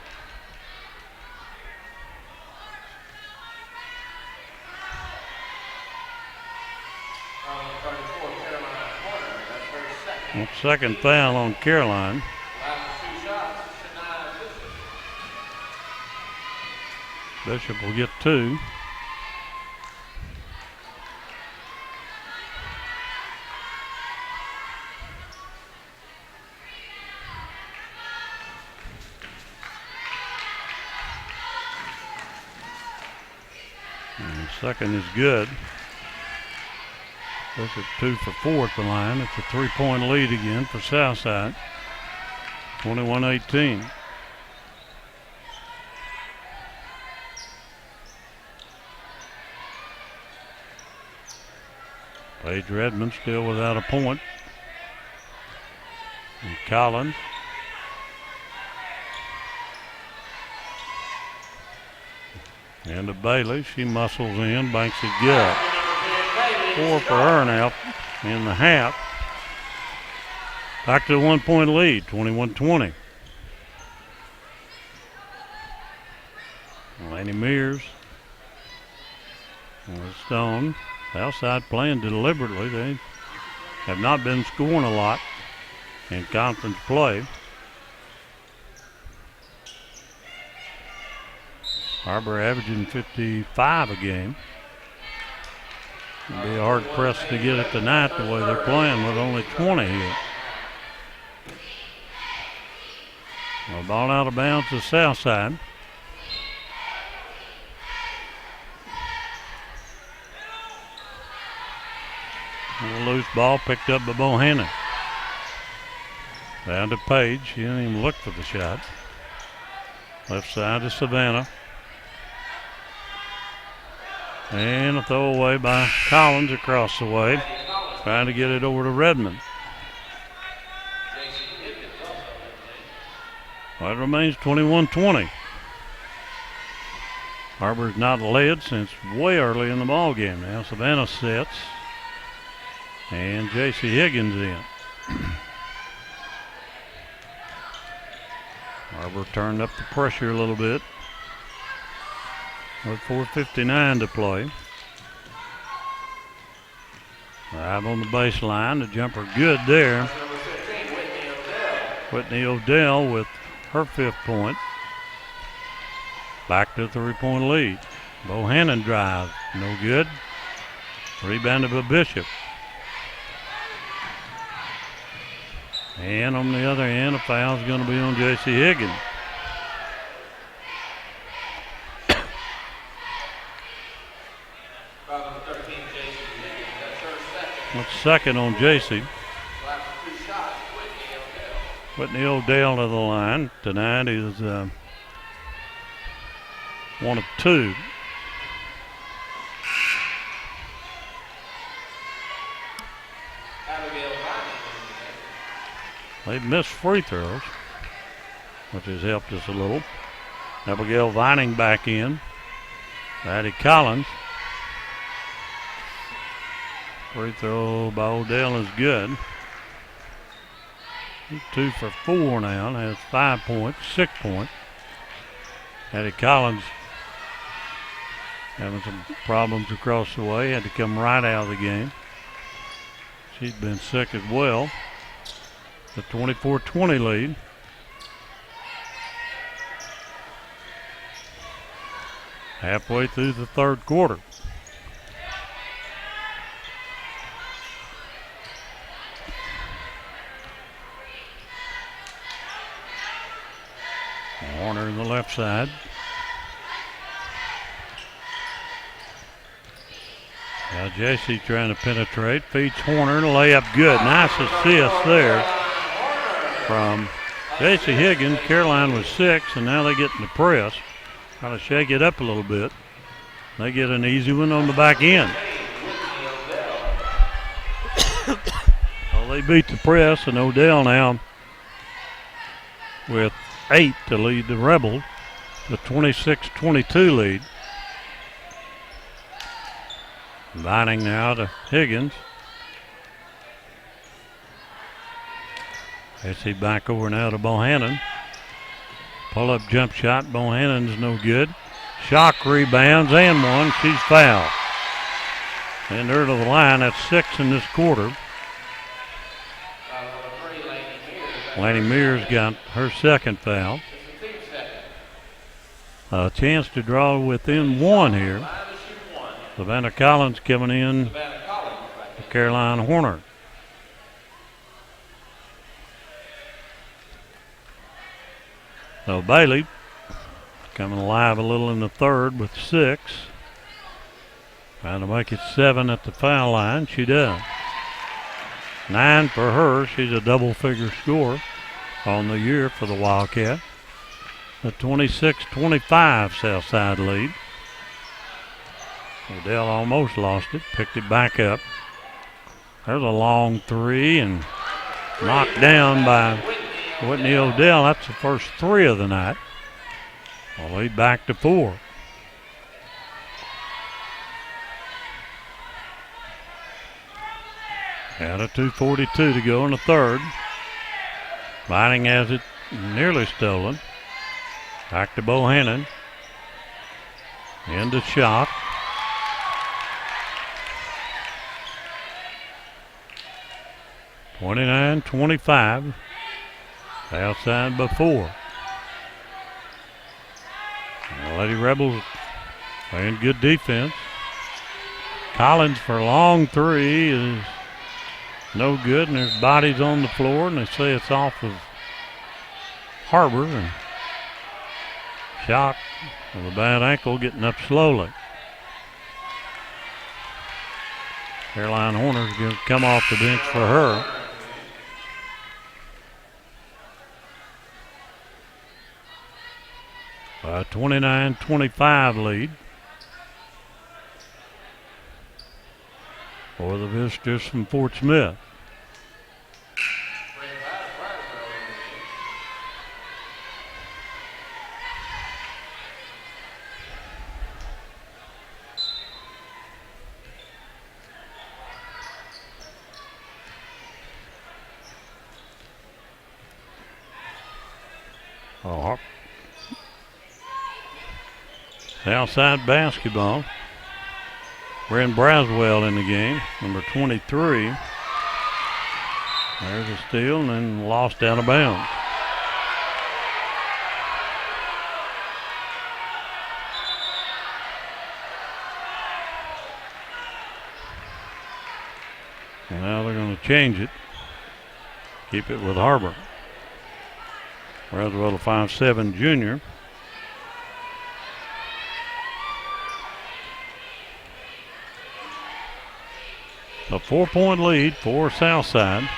Second foul on Caroline. Bishop will get 2. And second is good. Bishop 2 for 4 at the line. It's a 3-point lead again for Southside. 21-18. Paige Redmond still without a point. And Collins. And to Bailey. She muscles in, banks it good. 4 for her now in the half. Back to a 1-point lead, 21-20. Laney Mears. And Stone. Southside playing deliberately. They have not been scoring a lot in conference play. Har-Ber averaging 55 a game. It'll be hard pressed to get it tonight the way they're playing with only 20 here. A ball out of bounds to Southside. A loose ball picked up by Bohannon. Down to Page. He didn't even look for the shot. Left side to Savannah. And a throwaway by Collins across the way. Trying to get it over to Redmond. Well, it remains 21-20. Har-Ber's not led since way early in the ball game. Now Savannah sets. And J.C. Higgins in. Har-Ber turned up the pressure a little bit with 4:59 to play. Right on the baseline, the jumper good there. Whitney Odell with her 5th point. Back to a 3-point lead. Bohannon drive, no good. Rebounded by Bishop. And on the other end, a foul's going to be on J.C. Higgins. That's second on J.C. Whitney Odell to the line. Tonight is 1 of 2. They've missed free throws, which has helped us a little. Abigail Vining back in. Addie Collins. Free throw by Odell is good. He's 2 for 4 now and has 5 points, 6 points. Addie Collins having some problems across the way. Had to come right out of the game. She's been sick as well. The 24-20 lead. Halfway through the 3rd quarter. Warner in the left side. Now J.C. trying to penetrate. Feeds Horner. Layup good. Nice assist there from J.C. Higgins. Caroline was 6, and now they get in the press. Trying to shake it up a little bit. They get an easy one on the back end. Well, they beat the press, and Odell now with 8 to lead the Rebels. The 26-22 lead. Vining now to Higgins. J.C. back over now to Bohannon. Pull-up jump shot. Bohannon's no good. Shock rebounds and one. She's fouled. And her to the line. That's 6 in this quarter. Laney Mears got her 2nd foul. A chance to draw within 1 here. Savannah Collins coming in for Caroline Horner. So Bailey coming alive a little in the 3rd with 6. Trying to make it 7 at the foul line. She does. 9 for her. She's a double-figure scorer on the year for the Wildcat. The 26-25 Southside lead. Odell almost lost it. Picked it back up. There's a long 3 and knocked down by Whitney Odell. That's the first 3 of the night. I'll lead back to 4. Out of 2:42 to go in the 3rd. Vining has it nearly stolen. Back to Bohannon. Into Shock. 29-25. Southside by 4. The Lady Rebels playing good defense. Collins for a long 3 is no good, and there's bodies on the floor, and they say it's off of Har-Ber, and shot with a bad ankle, getting up slowly. Caroline Horner's going to come off the bench for her. A 29-25 lead for the visitors from Fort Smith. Southside basketball. Bryn Braswell in the game, number 23. There's a steal and then lost out of bounds. And now they're going to change it. Keep it with Har-Ber. Braswell, a 5'7" junior. A 4-point lead for Southside.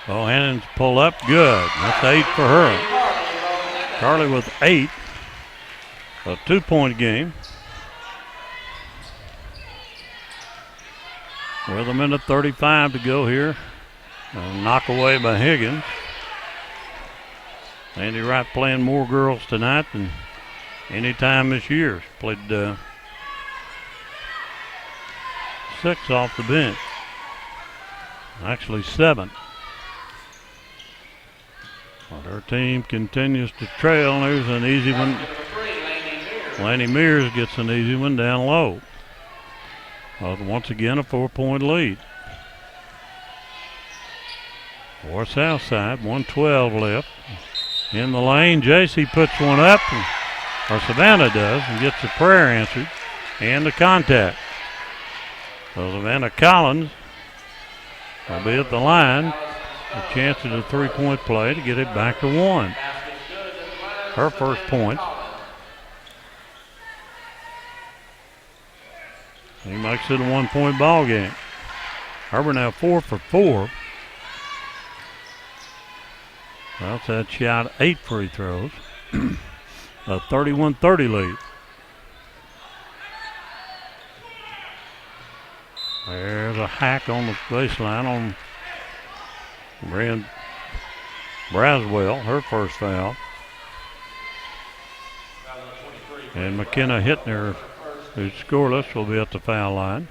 Bohannon's pull up, good. That's 8 for her. Charlie with 8. A 2-point game. With 1:35 to go here. A knock away by Higgins. Andy Wright playing more girls tonight than any time this year. Played 6 off the bench. Actually 7. But her team continues to trail. There's an easy one. Laney Mears gets an easy one down low. Once again, a 4-point lead. For Southside, 1:12 left. In the lane, JC puts one up, or Savannah does, and gets the prayer answered and the contact. So Savannah Collins will be at the line. A chance at a 3-point play to get it back to 1. Her first point. He makes it a 1-point ball game. Har-Ber now 4 for 4. Southside shot 8 free throws. A 31-30 lead. There's a hack on the baseline on Bryn Braswell, her first foul. And McKenna Hittner, who's scoreless, will be at the foul line.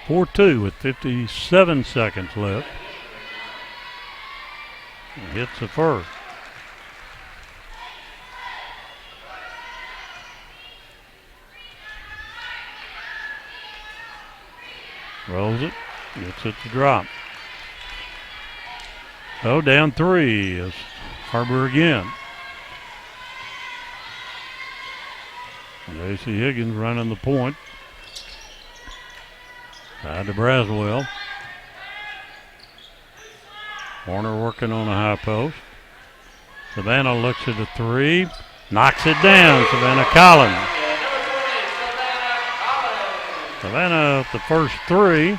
4-2 with 57 seconds left. Hits the first. Rolls it, gets it to drop. So down 3 is Har-Ber again. J.C. Higgins running the point. Side to Braswell. Warner working on a high post. Savannah looks at the 3, knocks it down. Savannah Collins. Savannah the first 3,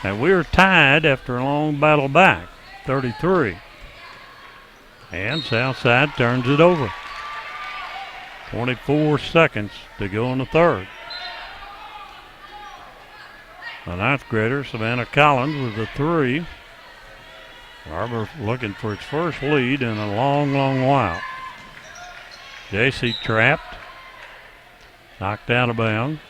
and we're tied after a long battle back, 33. And Southside turns it over. 24 seconds to go in the third. The 9th grader, Savannah Collins, with the 3. Har-Ber looking for its first lead in a long, long while. JC trapped. Knocked out of bounds.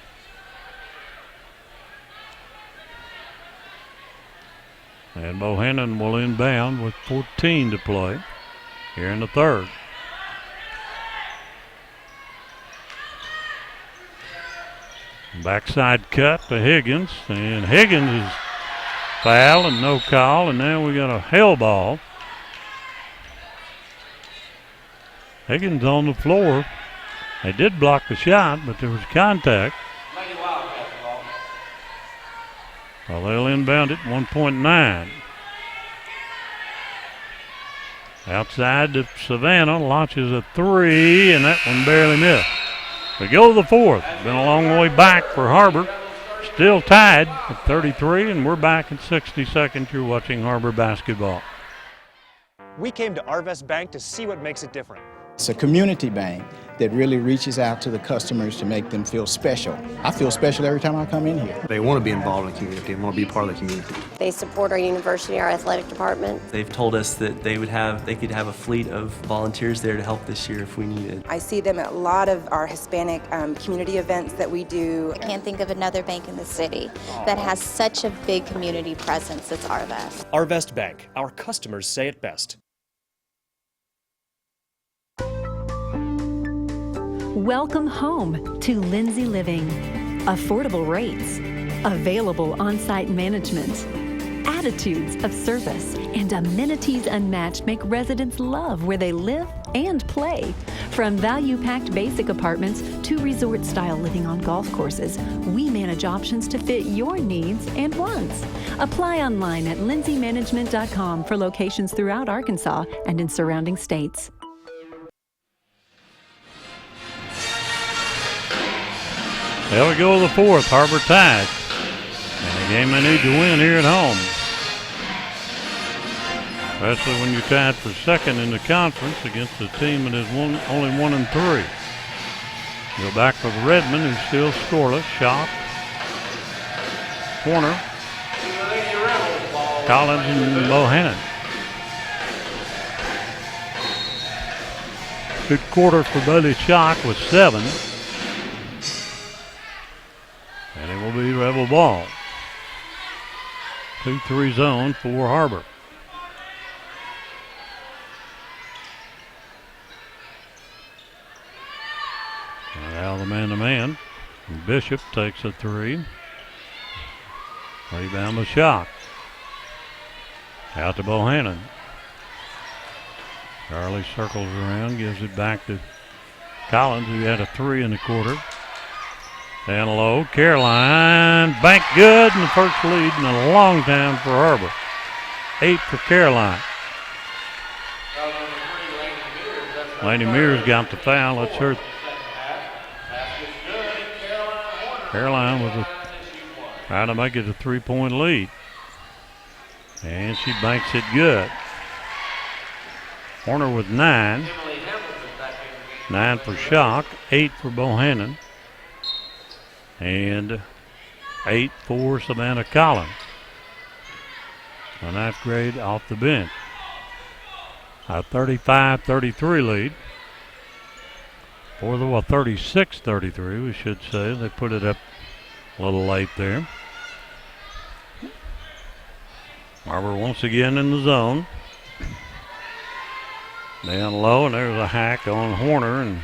And Bohannon will inbound with 14 to play here in the third. Backside cut to Higgins, and Higgins is foul and no call, and now we got a hell ball. Higgins on the floor. They did block the shot, but there was contact. Well, they'll inbound it 1.9. Outside to Savannah, launches a three, and that one barely missed. We go to the fourth. Been a long way back for Har-Ber. Still tied at 33, and we're back in 60 seconds. You're watching Har-Ber basketball. We came to Arvest Bank to see what makes it different. It's a community bank that really reaches out to the customers to make them feel special. I feel special every time I come in here. They want to be involved in the community and want to be part of the community. They support our university, our athletic department. They've told us that they could have a fleet of volunteers there to help this year if we needed. I see them at a lot of our Hispanic community events that we do. I can't think of another bank in the city that has such a big community presence as Arvest. Arvest Bank. Our customers say it best. Welcome home to Lindsay Living. Affordable rates, available on-site management, attitudes of service, and amenities unmatched make residents love where they live and play. From value-packed basic apartments to resort-style living on golf courses, we manage options to fit your needs and wants. Apply online at lindsaymanagement.com for locations throughout Arkansas and in surrounding states. There we go to the fourth. Har-Ber tied. And a game they need to win here at home. Especially when you're tied for second in the conference against a team that is only 1-3. Go back for the Redmond, who's still scoreless. Shot. Corner. Collins and Bohannon. Good quarter for Buddy Schock with 7. And it will be Rebel ball. 2-3 zone for Har-Ber. And now the man-to-man. Bishop takes a 3. Rebound to Schock. Out to Bohannon. Charlie circles around, gives it back to Collins, who had a 3 in the quarter. Down low, Caroline, bank good, and the first lead in a long time for Har-Ber. 8 for Caroline. Lady Mears got the foul. Let's her. Caroline was trying to make it a 3-point lead. And she banks it good. Horner with 9. 9 for Schock, 8 for Bohannon. And 8 for Savannah Collins. A 9th grade off the bench. A 35-33 lead. Or the 36-33, we should say. They put it up a little late there. Har-Ber once again in the zone. Down low, and there's a hack on Horner, and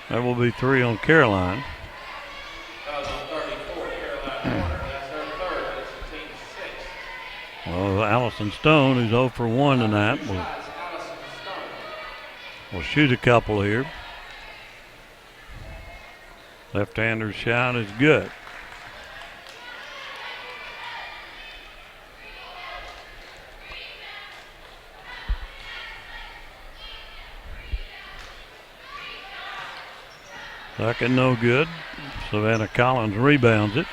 that will be 3 on Caroline. Well, Allison Stone, who's 0 for 1 tonight, will shoot a couple here. Left-hander's shot is good. Second, no good. Savannah Collins rebounds it.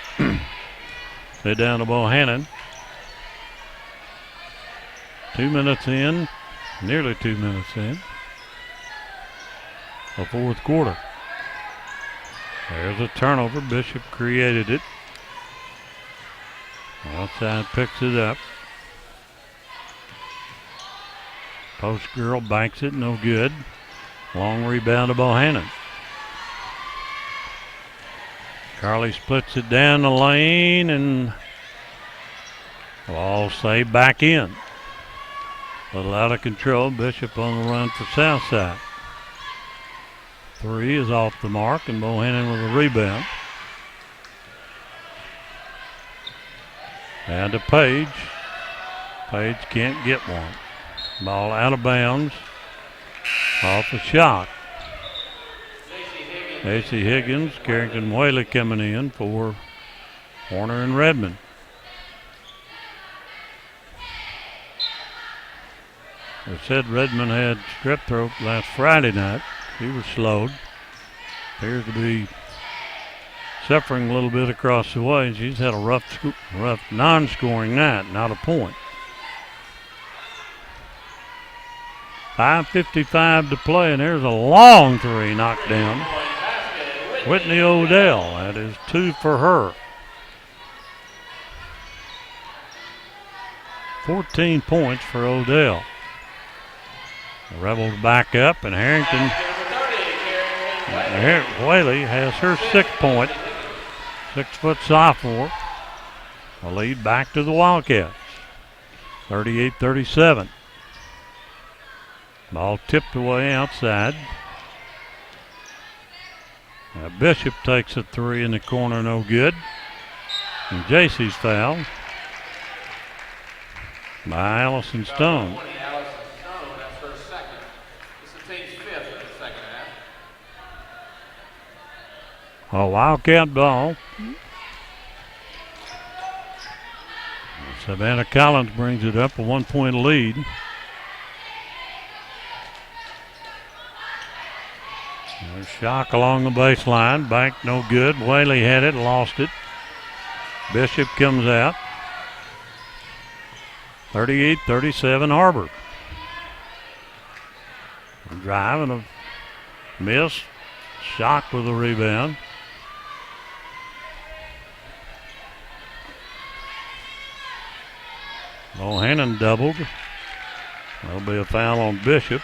They're down to Bohannon. 2 minutes in, nearly 2 minutes in, the fourth quarter. There's a turnover. Bishop created it. Outside picks it up. Post girl banks it, no good. Long rebound to Bohannon. Carly splits it down the lane, and ball saved back in. A little out of control. Bishop on the run for Southside. 3 is off the mark, and Bohannon with a rebound. And to Page. Page can't get one. Ball out of bounds. Off the shot. A.C. Higgins, Carrington Whaley coming in for Warner and Redmond. They said Redmond had strep throat last Friday night. He was slowed. Appears to be suffering a little bit across the way. She's had a rough non-scoring night, not a point. 5:55 to play, and there's a long three knocked down. Whitney Odell, that is 2 for her. 14 points for Odell. The Rebels back up, and Harrington, Whaley has her 6th point. 6-foot sophomore. A lead back to the Wildcats. 38-37. Ball tipped away outside. Now Bishop takes a 3 in the corner, no good. And JC's foul by Allison Stone. A Wildcat ball. Savannah Collins brings it up, a 1-point lead. There's Shock along the baseline, back no good. Whaley had it, lost it. Bishop comes out. 38-37 Har-Ber. Drive and a miss. Shock with a rebound. Bohannon doubled. That'll be a foul on Bishop.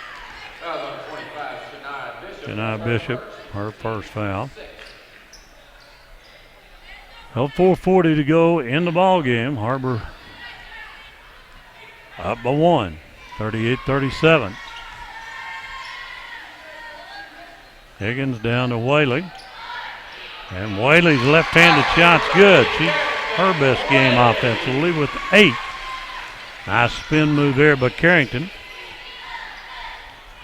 Shania Bishop, her first foul. Well, 4:40 to go in the ball game. Har-Ber up by 1, 38-37. Higgins down to Whaley. And Whaley's left-handed shot's good. She's her best game offensively with 8. Nice spin move there by Carrington.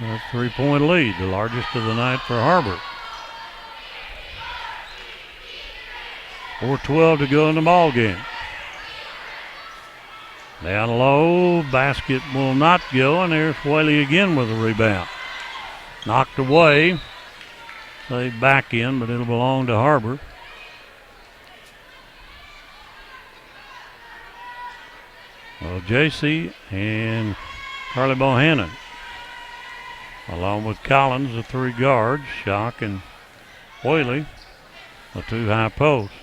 A 3-point lead, the largest of the night for Har-Ber. 4:12 to go in the ball game. Down low, basket will not go, and there's Whaley again with a rebound. Knocked away. Say back in, but it'll belong to Har-Ber. Well, JC and Carly Bohannon, along with Collins, the 3 guards, Shock and Whaley, the 2 high posts.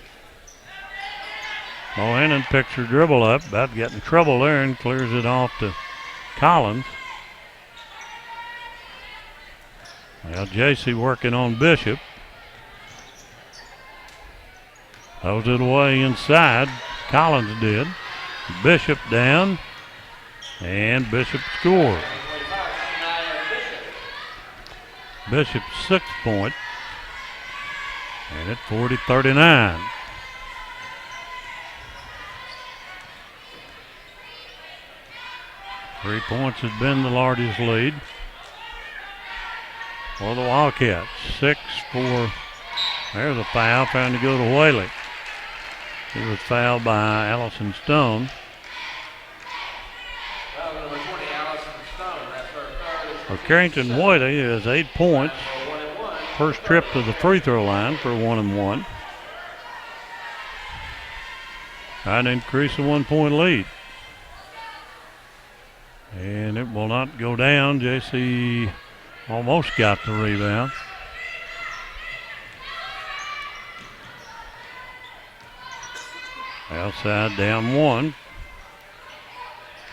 Bohannon picks her dribble up, about to get in trouble there, and clears it off to Collins. Well, JC working on Bishop. Throws it away inside. Collins did. Bishop down, and Bishop scores. Bishop's 6th point, and at 40-39. Three points has been the largest lead for the Wildcats. 6 for, there's a foul trying to go to Whaley. He was fouled by Allison Stone. Well, Carrington Whaley has 8 points. First trip to the free throw line for 1-1. Trying to increase the 1-point lead. And it will not go down. JC almost got the rebound. Outside down 1.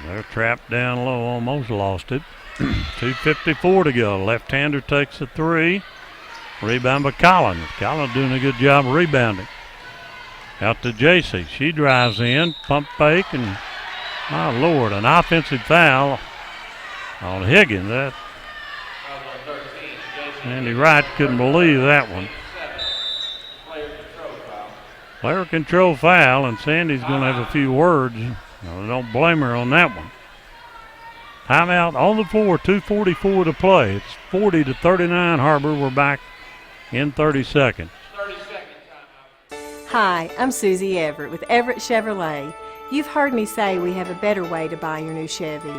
They're trapped down low, almost lost it. 2:54 to go. Left-hander takes a 3. Rebound by Collins. Collins doing a good job rebounding. Out to JC. She drives in, pump fake, and my Lord, an offensive foul on Higgins. That Andy Wright couldn't believe that one. Player control foul, and Sandy's going to have a few words. I don't blame her on that one. Timeout on the floor, 2:44 to play. It's 40-39 Har-Ber. We're back in 30 seconds. Hi, I'm Susie Everett with Everett Chevrolet. You've heard me say we have a better way to buy your new Chevy.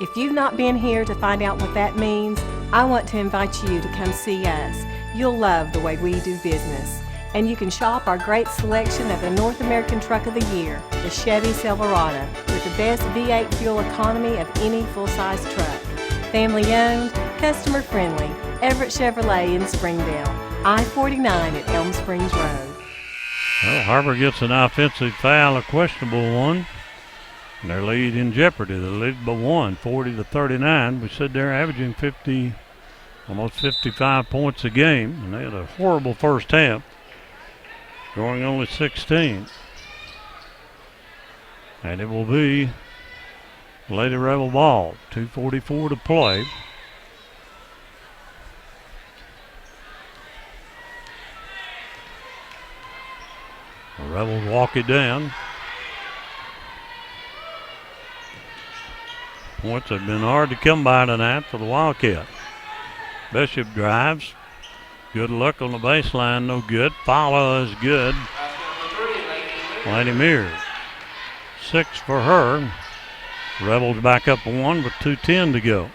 If you've not been here to find out what that means, I want to invite you to come see us. You'll love the way we do business. And you can shop our great selection of the North American Truck of the Year, the Chevy Silverado, with the best V8 fuel economy of any full-size truck. Family owned, customer friendly, Everett Chevrolet in Springdale, I-49 at Elm Springs Road. Well, Har-Ber gets an offensive foul, a questionable one. And their lead in jeopardy. They lead by one, 40-39. We said they're averaging almost 55 points a game, and they had a horrible first half, scoring only 16. And it will be Lady Rebel ball, 2:44 to play. The Rebels walk it down. Points have been hard to come by tonight for the Wildcat. Bishop drives. Good look on the baseline, no good. Follow is good. Lady Mears. 6 for her. Rebels back up 1 with 2:10 to go.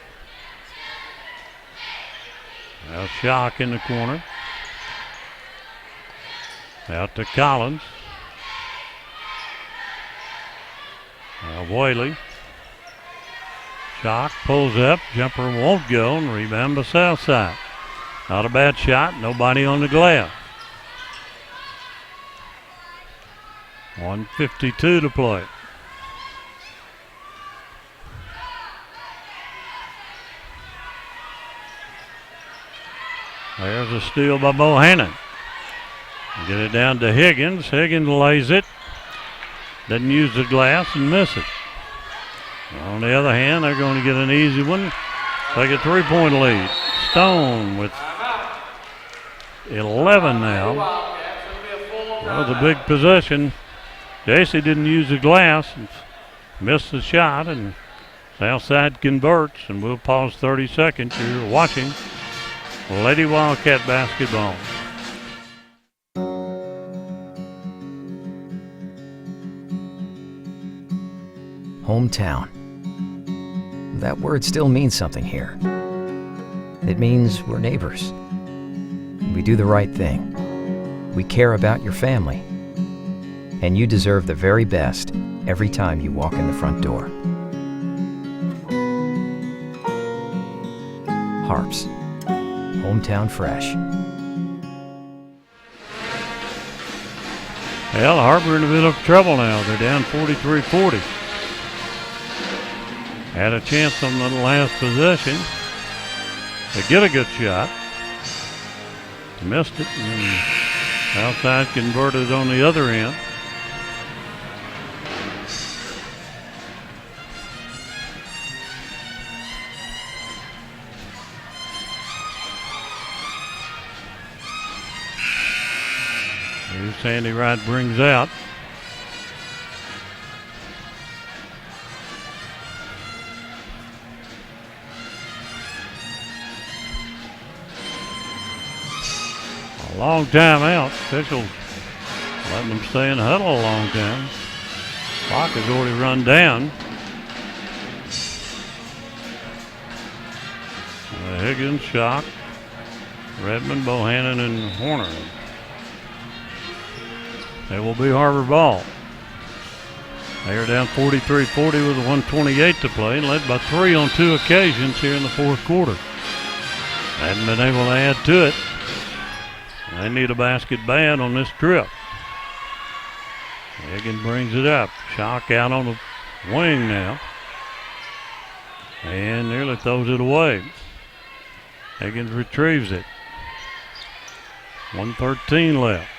Now Shock in the corner. Out to Collins. Now Whaley. Shock pulls up, jumper won't go, and rebound by Southside. Not a bad shot, nobody on the glass. 1:52 to play. There's a steal by Bohannon. Get it down to Higgins. Higgins lays it. Doesn't use the glass and miss it. On the other hand, they're going to get an easy one. Take a 3-point lead. Stone with 11 now. That was a big possession. JC didn't use the glass and missed the shot, and Southside converts, and we'll pause 30 seconds. You're watching Lady Wildcat basketball. Hometown. That word still means something here. It means we're neighbors. We do the right thing. We care about your family. And you deserve the very best every time you walk in the front door. Harps. Hometown fresh. Well, Har-Ber in a bit of trouble now. They're down 43-40. Had a chance on the last possession to get a good shot. Missed it, and Southside converted on the other end. Here's Sandy Wright brings out. Long time out. Officials letting them stay in the huddle a long time. Clock has already run down. Higgins, Shock, Redmond, Bohannon, and Horner. It will be Har-Ber ball. They are down 43-40 with 1:28 to play, and led by 3 on 2 occasions here in the fourth quarter. Hadn't been able to add to it. They need a basket bad on this trip. Higgins brings it up. Shock out on the wing now. And nearly throws it away. Higgins retrieves it. 1:13 left.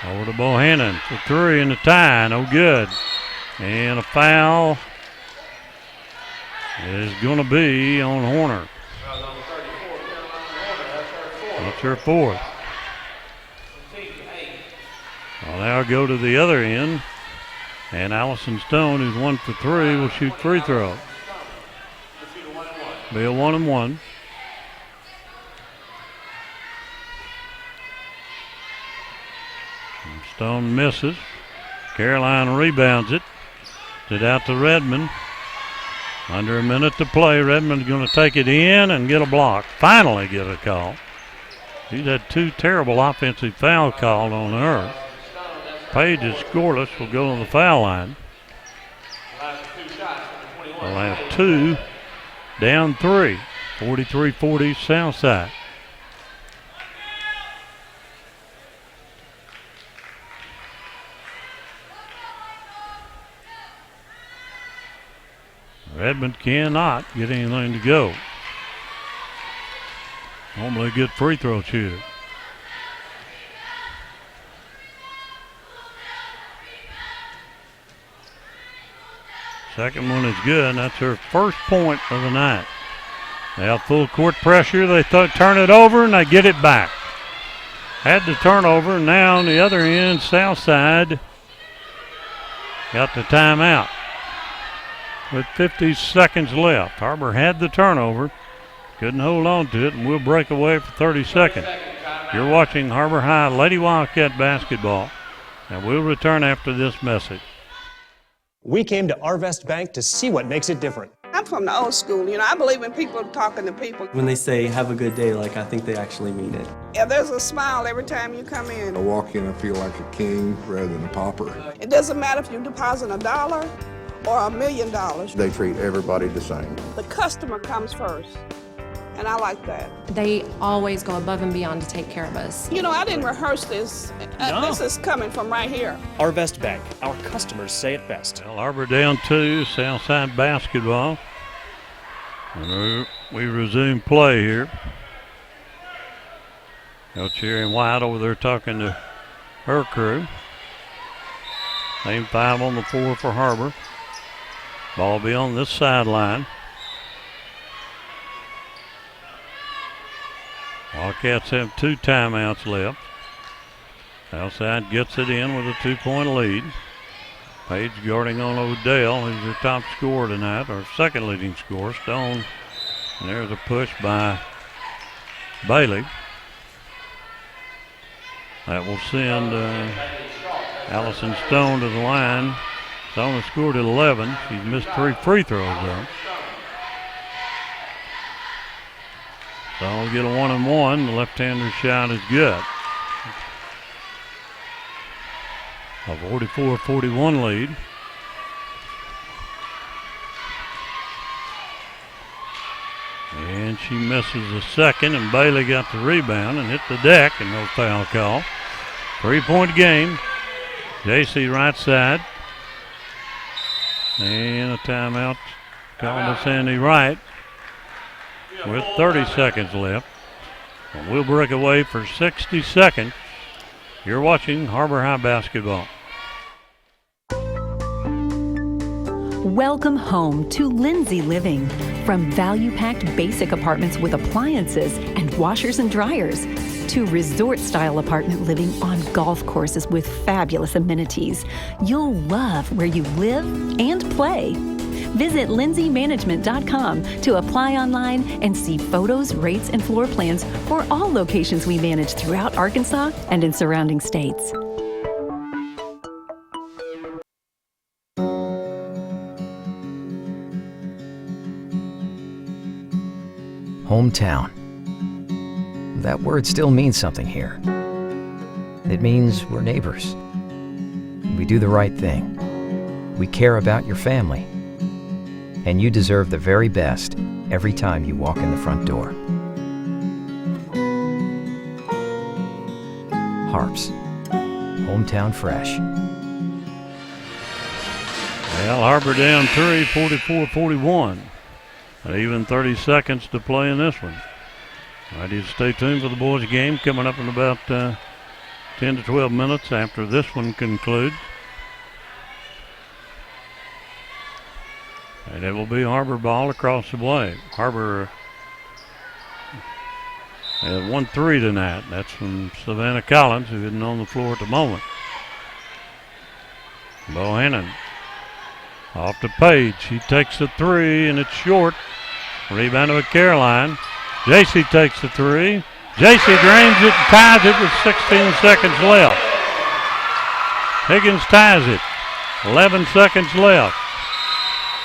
Over to Bohannon for 3 in the tie. No good. And a foul is going to be on Horner. That's her fourth. now go to the other end. And Allison Stone, who's 1 for 3, will shoot free throw. Be a 1-and-1. And Stone misses. Caroline rebounds it. It out to Redmond. Under a minute to play. Redmond's going to take it in and get a block. Finally get a call. She's had 2 terrible offensive fouls called on her. Page is scoreless. Will go to the foul line. We'll have 2, down 3. 43-40 Southside. Redmond cannot get anything to go. Normally a good free throw shooter. Second one is good, and that's her first point of the night. They have full court pressure. They turn it over, and they get it back. Had the turnover. Now on the other end, Southside got the timeout with 50 seconds left. Har-Ber had the turnover. Couldn't hold on to it, and we'll break away for 30 seconds. You're watching Har-Ber High Lady Wildcat basketball, and we'll return after this message. We came to Arvest Bank to see what makes it different. I'm from the old school, you know, I believe in people talking to people. When they say have a good day, like I think they actually mean it. Yeah, there's a smile every time you come in. I walk in, I feel like a king rather than a pauper. It doesn't matter if you deposit $1 or $1 million. They treat everybody the same. The customer comes first, and I like that. They always go above and beyond to take care of us. You know, I didn't rehearse this. No. This is coming from right here. Arvest Bank, our customers say it best. Well, Har-Ber down 2, Southside basketball. And we resume play here. Coach Sherry White over there talking to her crew. Same 5 on the floor for Har-Ber. Ball be on this sideline. Wildcats have 2 timeouts left. Southside gets it in with a 2-point lead. Page guarding on Odell, who's their top scorer tonight, or second leading scorer. Stone, and there's a push by Bailey. That will send Allison Stone to the line. Stone has scored at 11. She's missed 3 free throws though. Stone will get a 1-and-1. The left-hander shot is good. A 44-41 lead. And she misses the second, and Bailey got the rebound and hit the deck, and no foul call. 3-point game. JC right side. And a timeout called to Sandy Wright with 30 seconds left. And we'll break away for 60 seconds. You're watching Har-Ber High basketball. Welcome home to Lindsay Living. From value-packed basic apartments with appliances and washers and dryers to resort-style apartment living on golf courses with fabulous amenities, you'll love where you live and play. Visit lindsaymanagement.com to apply online and see photos, rates, and floor plans for all locations we manage throughout Arkansas and in surrounding states. Hometown. That word still means something here. It means we're neighbors. We do the right thing. We care about your family. And you deserve the very best every time you walk in the front door. Harps. Hometown fresh. Well, Har-Ber down 3, 44-41. Even 30 seconds to play in this one. All right, you stay tuned for the boys' game coming up in about 10 to 12 minutes after this one concludes. And it will be Har-Ber ball across the way. Har-Ber had 1 3 tonight. That's from Savannah Collins, who isn't on the floor at the moment. Bohannon off to Page. She takes the three, and it's short. Rebound to Caroline. JC takes the three. JC drains it and ties it with 16 seconds left. Higgins ties it. 11 seconds left.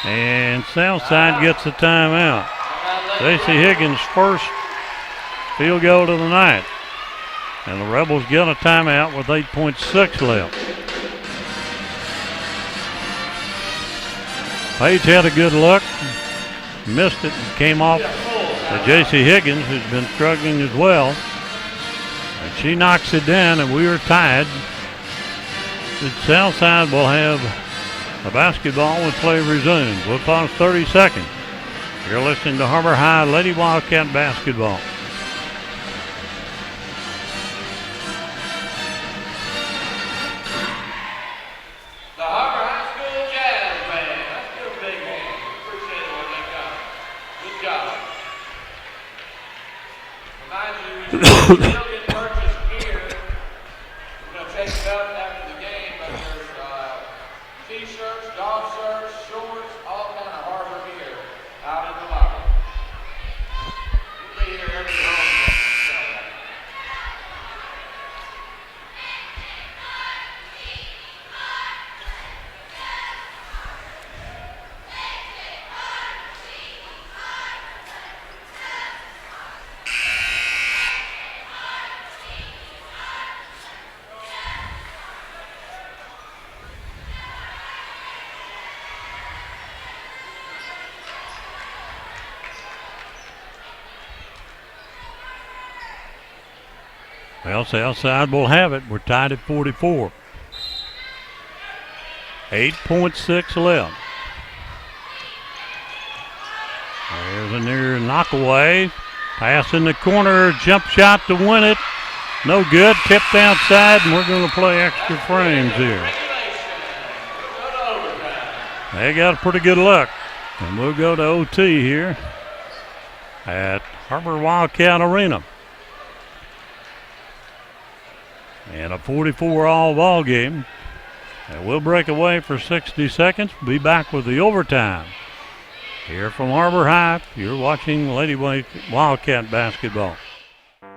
And Southside gets the timeout. JC Higgins' first field goal of the night. And the Rebels get a timeout with 8.6 left. Page had a good look. Missed it and came off to J.C. Higgins, who's been struggling as well. And she knocks it down, and we are tied. The Southside will have a basketball when play resumes. We'll pause 30 seconds. You're listening to Har-Ber High Lady Wildcat Basketball. Still get purchased gear. We're going to take it up after the game, but there's t-shirts, golf shirts, shorts, all kind of Har-Ber gear out in the lobby. We'll be here every home. Well, Southside will have it. We're tied at 44. 8.6 left. There's a near knockaway. Pass in the corner. Jump shot to win it. No good. Tipped outside, and we're going to play extra frames here. They got a pretty good look. And we'll go to OT here at Har-Ber Wildcat Arena. And a 44-all ball game. And we'll break away for 60 seconds. Be back with the overtime. Here from Har-Ber High, you're watching Lady Wildcat basketball.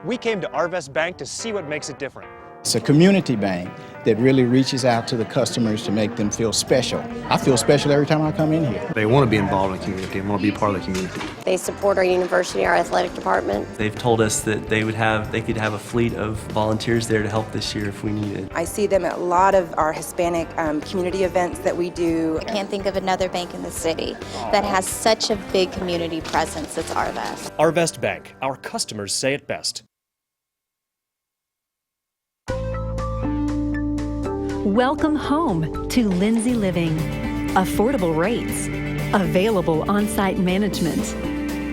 We came to Arvest Bank to see what makes it different. It's a community bank that really reaches out to the customers to make them feel special. I feel special every time I come in here. They want to be involved in the community and want to be part of the community. They support our university, our athletic department. They've told us that they could have a fleet of volunteers there to help this year if we needed. I see them at a lot of our Hispanic community events that we do. I can't think of another bank in the city that has such a big community presence as Arvest. Arvest Bank. Our customers say it best. Welcome home to Lindsay Living. Affordable rates, available on-site management,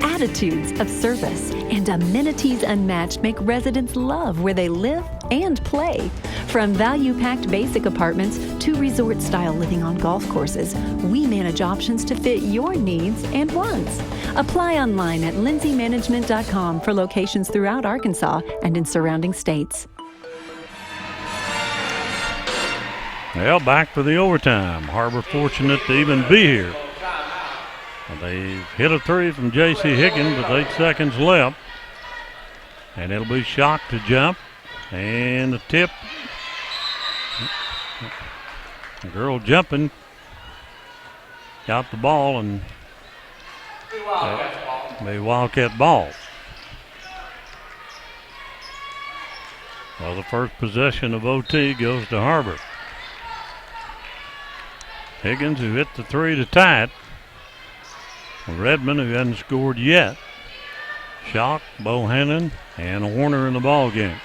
attitudes of service, and amenities unmatched make residents love where they live and play. From value-packed basic apartments to resort-style living on golf courses, we manage options to fit your needs and wants. Apply online at lindsaymanagement.com for locations throughout Arkansas and in surrounding states. Well, back for the overtime. Har-Ber fortunate to even be here. They hit a three from J.C. Higgins with 8 seconds left. And it'll be Shock to jump. And the tip. The girl jumping. Got the ball and made Wildcat ball. Well, the first possession of OT goes to Har-Ber. Higgins, who hit the three to tie it. Redmond, who hasn't scored yet. Shock, Bohannon, and Horner in the ball game.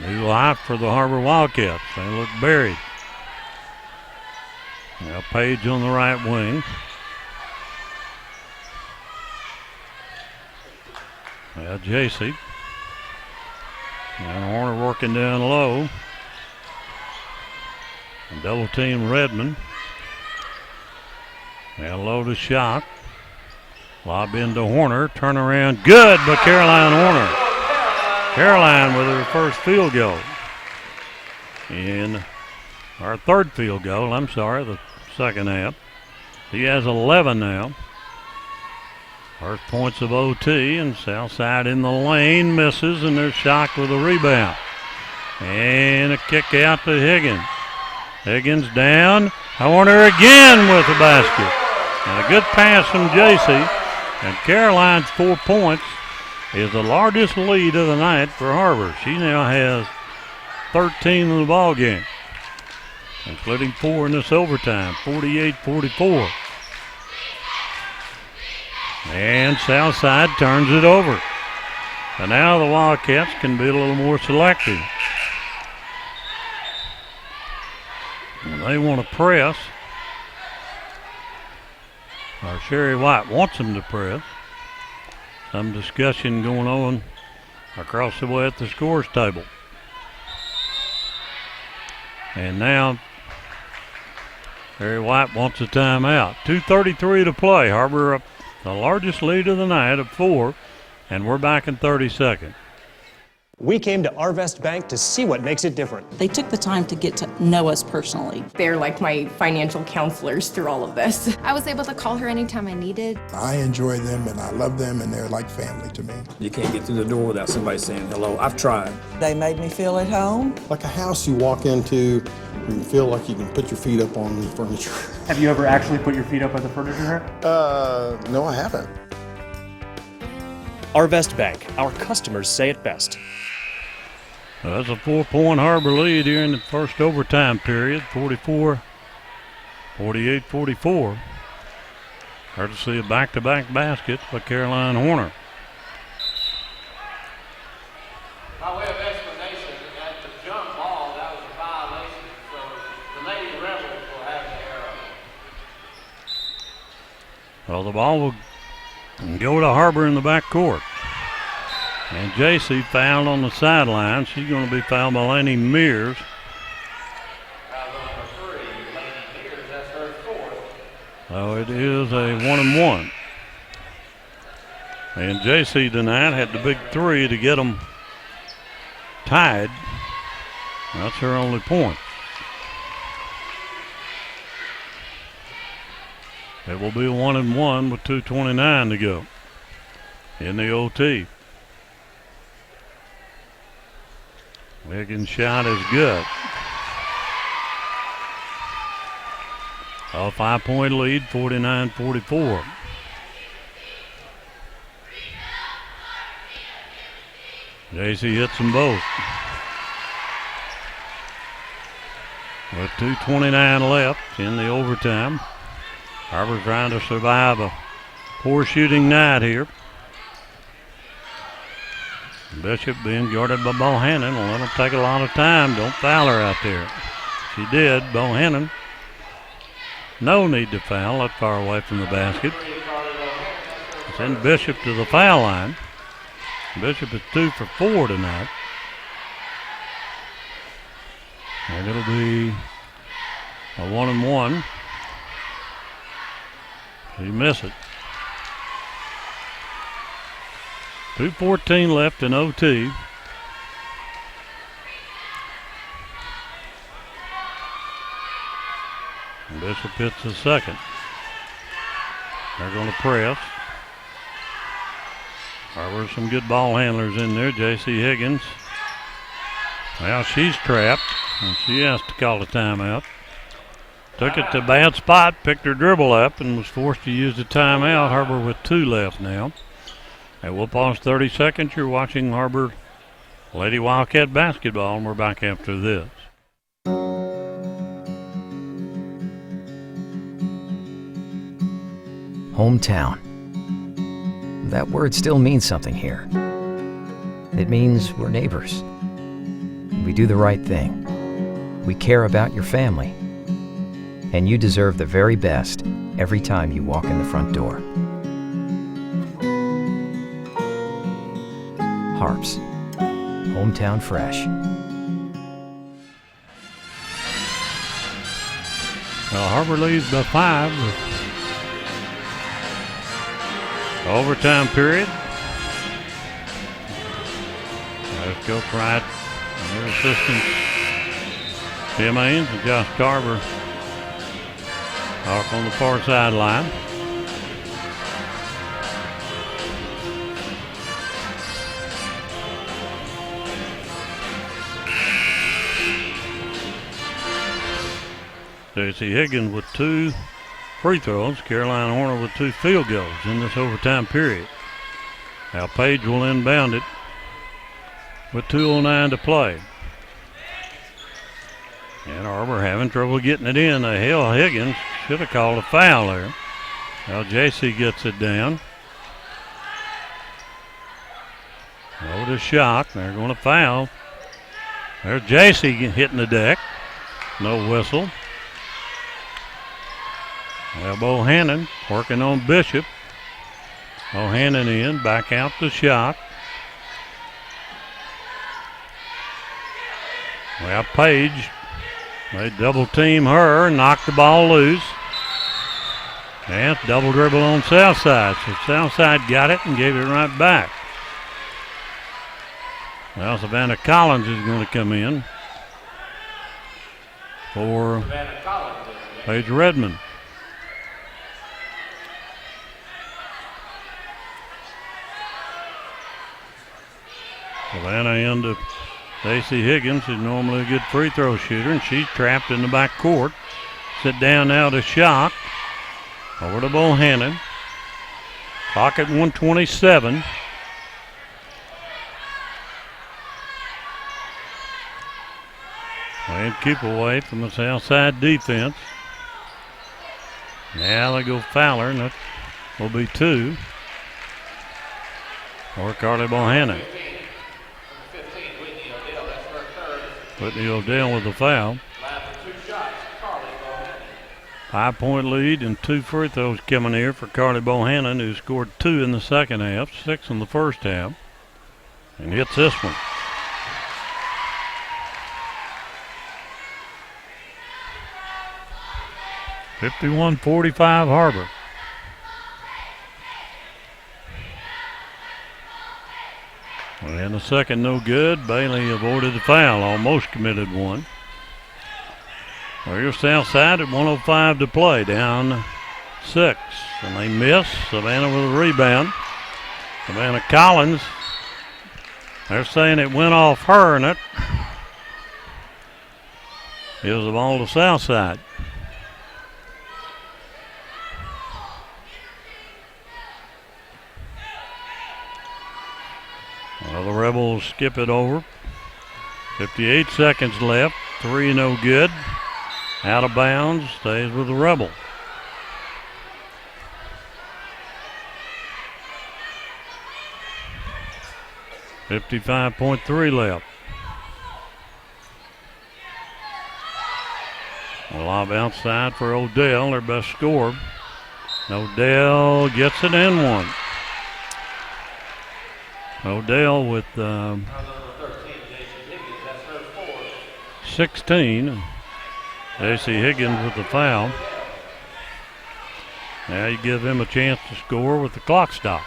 New life for the Har-Ber Wildcats. They look buried. Now Page on the right wing. Now J.C. And Horner working down low. And double team Redmond. And low to Shock. Lob into Horner. Turn around. Good by Caroline Horner. Caroline with her first field goal. And our third field goal, the second half. He has 11 now. First points of OT, and Southside in the lane, misses, and they're shocked with a rebound. And a kick out to Higgins. Higgins down. Horner again with the basket. And a good pass from JC. And Caroline's 4 points is the largest lead of the night for Har-Ber. She now has 13 in the ball game, including 4 in this overtime, 48-44. And Southside turns it over. And now the Wildcats can be a little more selective. And they want to press. Or Sherry White wants them to press. Some discussion going on across the way at the scores table. And now Sherry White wants a timeout. 2:33 to play. Har-Ber up the largest lead of the night of 4, and we're back in 30 seconds. We came to Arvest Bank to see what makes it different. They took the time to get to know us personally. They're like my financial counselors through all of this. I was able to call her anytime I needed. I enjoy them and I love them and they're like family to me. You can't get through the door without somebody saying hello. I've tried. They made me feel at home. Like a house you walk into and you feel like you can put your feet up on the furniture. Have you ever actually put your feet up on the furniture? No, I haven't. Arvest Bank, our customers say it best. That's a 4-point Har-Ber lead here in the first overtime period, 48-44. Hard to see a back-to-back baskets by Caroline Horner. By way of explanation, at the jump ball, that was a violation, so the Lady Rebels will have the arrow. Well, the ball will go to Har-Ber in the back court. And JC fouled on the sideline. She's going to be fouled by Laney Mears. So it is a 1-and-1. And JC tonight had the big 3 to get them tied. That's her only point. It will be a 1-and-1 with 2:29 to go in the OT. Higgins' shot is good. A 5-point lead, 49-44. JC hits them both. With 2:29 left in the overtime. Har-Ber trying to survive a poor shooting night here. Bishop being guarded by Bohannon. Will let him take a lot of time. Don't foul her out there. She did. Bohannon. No need to foul. That far away from the basket. Send Bishop to the foul line. Bishop is 2 for 4 tonight. And it'll be a 1-and-1. He missed it. 2:14 left in OT. And Bishop hits the second. They're going to press. Har-Ber some good ball handlers in there. JC Higgins. Well, she's trapped, and she has to call a timeout. Took it to a bad spot, picked her dribble up, and was forced to use the timeout. Har-Ber with 2 left now. And we'll pause 30 seconds. You're watching Har-Ber Lady Wildcat basketball, and we're back after this. Hometown. That word still means something here. It means we're neighbors. We do the right thing. We care about your family. And you deserve the very best every time you walk in the front door. Harps. Hometown fresh. Well, Har-Ber leads by 5. Overtime period. Coach Wright and their assistants, Tim Ains and Josh Carver, off on the far sideline. J.C. Higgins with 2 free throws. Caroline Horner with 2 field goals in this overtime period. Now Page will inbound it with 2:09 to play. And Har-Ber having trouble getting it in. Hale Higgins should have called a foul there. Now J.C. gets it down. Oh, the shot. They're going to foul. There's J.C. hitting the deck. No whistle. Well, Bohannon working on Bishop. Bohannon in, back out the shot. Well, Page, they double team her, knocked the ball loose. And double dribble on Southside. So Southside got it and gave it right back. Well, Savannah Collins is going to come in for Paige Redmond. Savannah into J.C. Higgins, who's normally a good free throw shooter, and she's trapped in the back court. Sit down now to Shock. Over to Bohannon. Clock at 1:27. Playing keep away from the Southside defense. Now they go Fowler, and that will be 2 for Carly Bohannon. Whitney Odell with the foul. 5-point lead and 2 free throws coming here for Carly Bohannon, who scored 2 in the second half, 6 in the first half, and hits this one. .51-45 Har-Ber. And the second no good. Bailey avoided the foul, almost committed one. Well, here's Southside at 1:05 to play, down 6. And they miss. Savannah with a rebound. Savannah Collins, they're saying it went off her, and it is the ball to Southside. Well, the Rebels skip it over. 58 seconds left. 3 no good. Out of bounds. Stays with the Rebels. .55.3 left. A lob outside for Odell, their best scorer. Odell gets it in one. Odell with 16. J.C. Higgins with the foul. Now you give him a chance to score with the clock stop.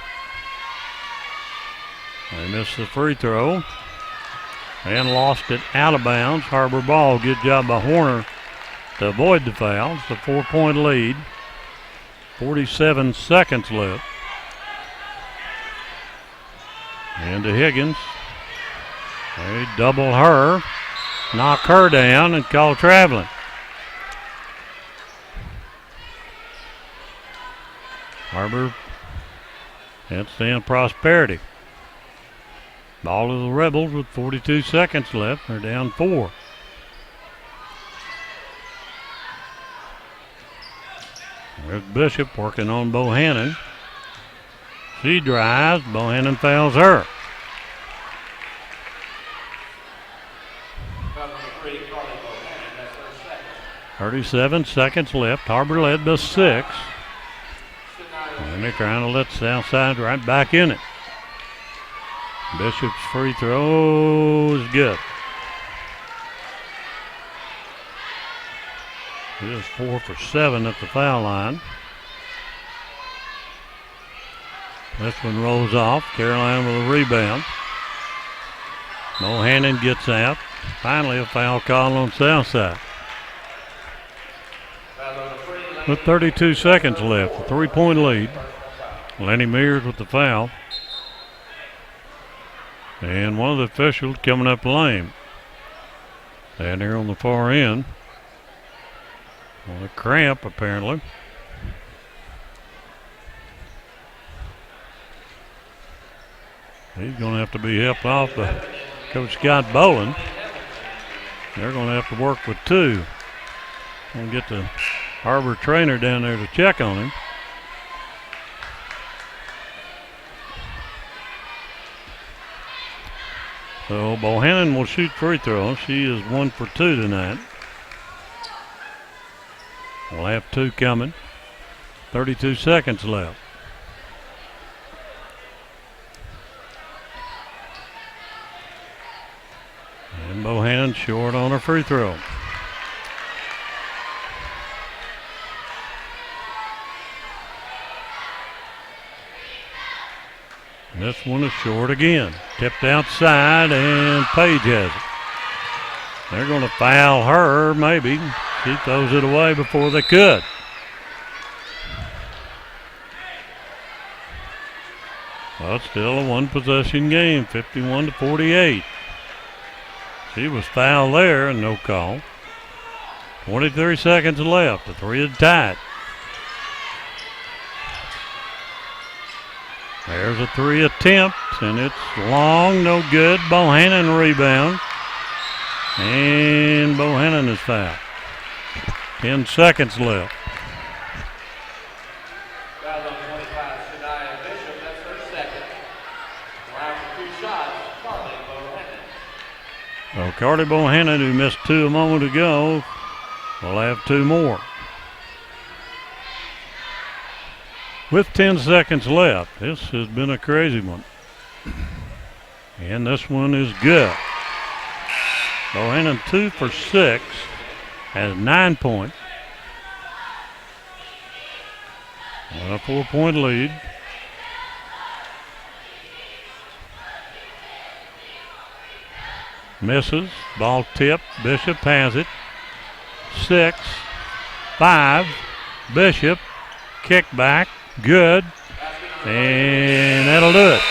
They missed the free throw and lost it out of bounds. Har-Ber ball. Good job by Horner to avoid the foul. It's a 4-point lead. 47 seconds left. And to Higgins. They double her, knock her down, and call traveling. Har-Ber handstand Prosperity. Ball to the Rebels with 42 seconds left. They're down 4. There's Bishop working on Bohannon. She drives. Bohannon fouls her. 37 seconds left. Har-Ber led by 6. And they're trying to let Southside right back in it. Bishop's free throw is good. He is 4 for 7 at the foul line. This one rolls off. Caroline with a rebound. Bohannon gets out. Finally a foul call on Southside. With 32 seconds left, a 3-point lead. Lenny Mears with the foul. And one of the officials coming up the lane. Down here on the far end. Well, a cramp apparently. He's going to have to be helped off by Coach Scott Boland. They're going to have to work with two. Going to get the Har-Ber trainer down there to check on him. So Bohannon will shoot free throws. She is 1 for 2 tonight. We'll have 2 coming. 32 seconds left. And Bohannon short on her free throw. This one is short again. Tipped outside, and Page has it. They're going to foul her, maybe. She throws it away before they could. Well, it's still a one-possession game, 51-48. She was fouled there and no call. 23 seconds left. The three is tied. There's a 3 attempt, and it's long, no good. Bohannon rebound. And Bohannon is fouled. 10 seconds left. Foul on 25, Shania Bishop. That's her second. Round for 2 shots, Carly Bohannon. So Carly Bohannon, who missed 2 a moment ago, will have 2 more. With 10 seconds left, this has been a crazy one. And this one is good. Bohannon 2 for 6, has 9 points. And a 4-point lead. Misses, ball tipped, Bishop has it. 6, 5, Bishop, kick back. Good, and that'll do it.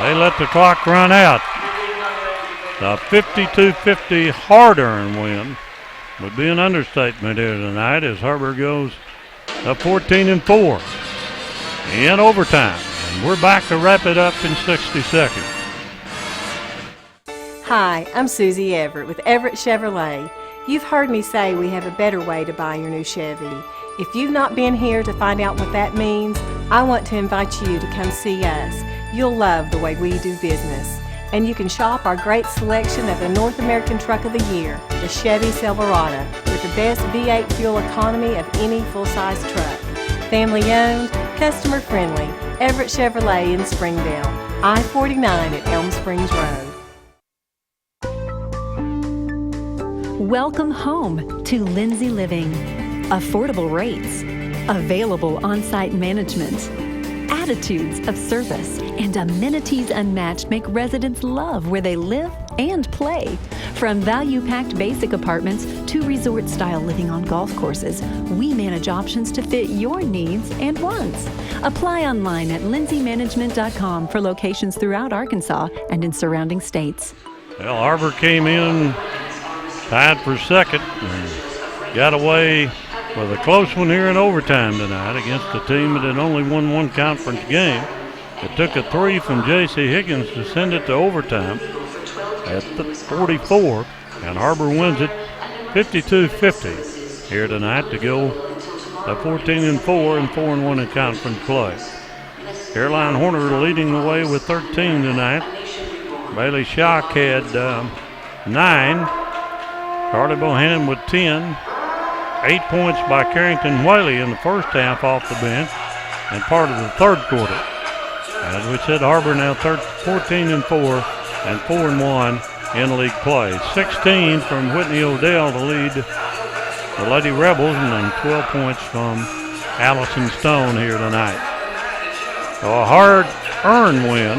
They let the clock run out. The 52-50 hard-earned win would be an understatement here tonight as Har-Ber goes up 14-4 in overtime. And we're back to wrap it up in 60 seconds. Hi, I'm Susie Everett with Everett Chevrolet. You've heard me say we have a better way to buy your new Chevy. If you've not been here to find out what that means, I want to invite you to come see us. You'll love the way we do business. And you can shop our great selection of the North American Truck of the Year, the Chevy Silverado, with the best V8 fuel economy of any full-size truck. Family owned, customer friendly, Everett Chevrolet in Springdale, I-49 at Elm Springs Road. Welcome home to Lindsay Living. Affordable rates, available on-site management, attitudes of service, and amenities unmatched make residents love where they live and play. From value-packed basic apartments to resort-style living on golf courses, we manage options to fit your needs and wants. Apply online at lindsaymanagement.com for locations throughout Arkansas and in surrounding states. Well, Har-Ber came in tied for second and got away with a close one here in overtime tonight against a team that had only won 1 conference game. It took a 3 from J.C. Higgins to send it to overtime at 44, and Har-Ber wins it 52-50 here tonight to go to 14-4 and 4-1 in conference play. Caroline Horner leading the way with 13 tonight. Bailey Schock had 9. Carly Bohannon with 10. 8 points by Carrington Whaley in the first half off the bench and part of the third quarter. As we said, Har-Ber now 14-4 and 4-1 in league play. 16 from Whitney Odell to lead the Lady Rebels, and then 12 points from Allison Stone here tonight. So a hard-earned win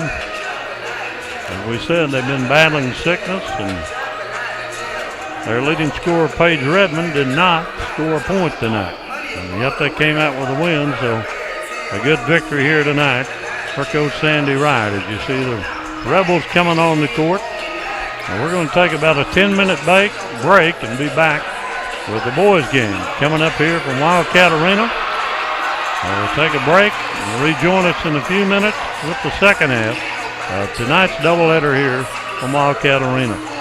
As we said, they've been battling sickness, and their leading scorer, Paige Redmond, did not score a point tonight. And yet they came out with a win, so a good victory here tonight for Coach Sandy Wright. As you see the Rebels coming on the court. And we're going to take about a 10-minute break and be back with the boys' game coming up here from Wildcat Arena. We'll take a break and rejoin us in a few minutes with the second half of tonight's doubleheader here from Wildcat Arena.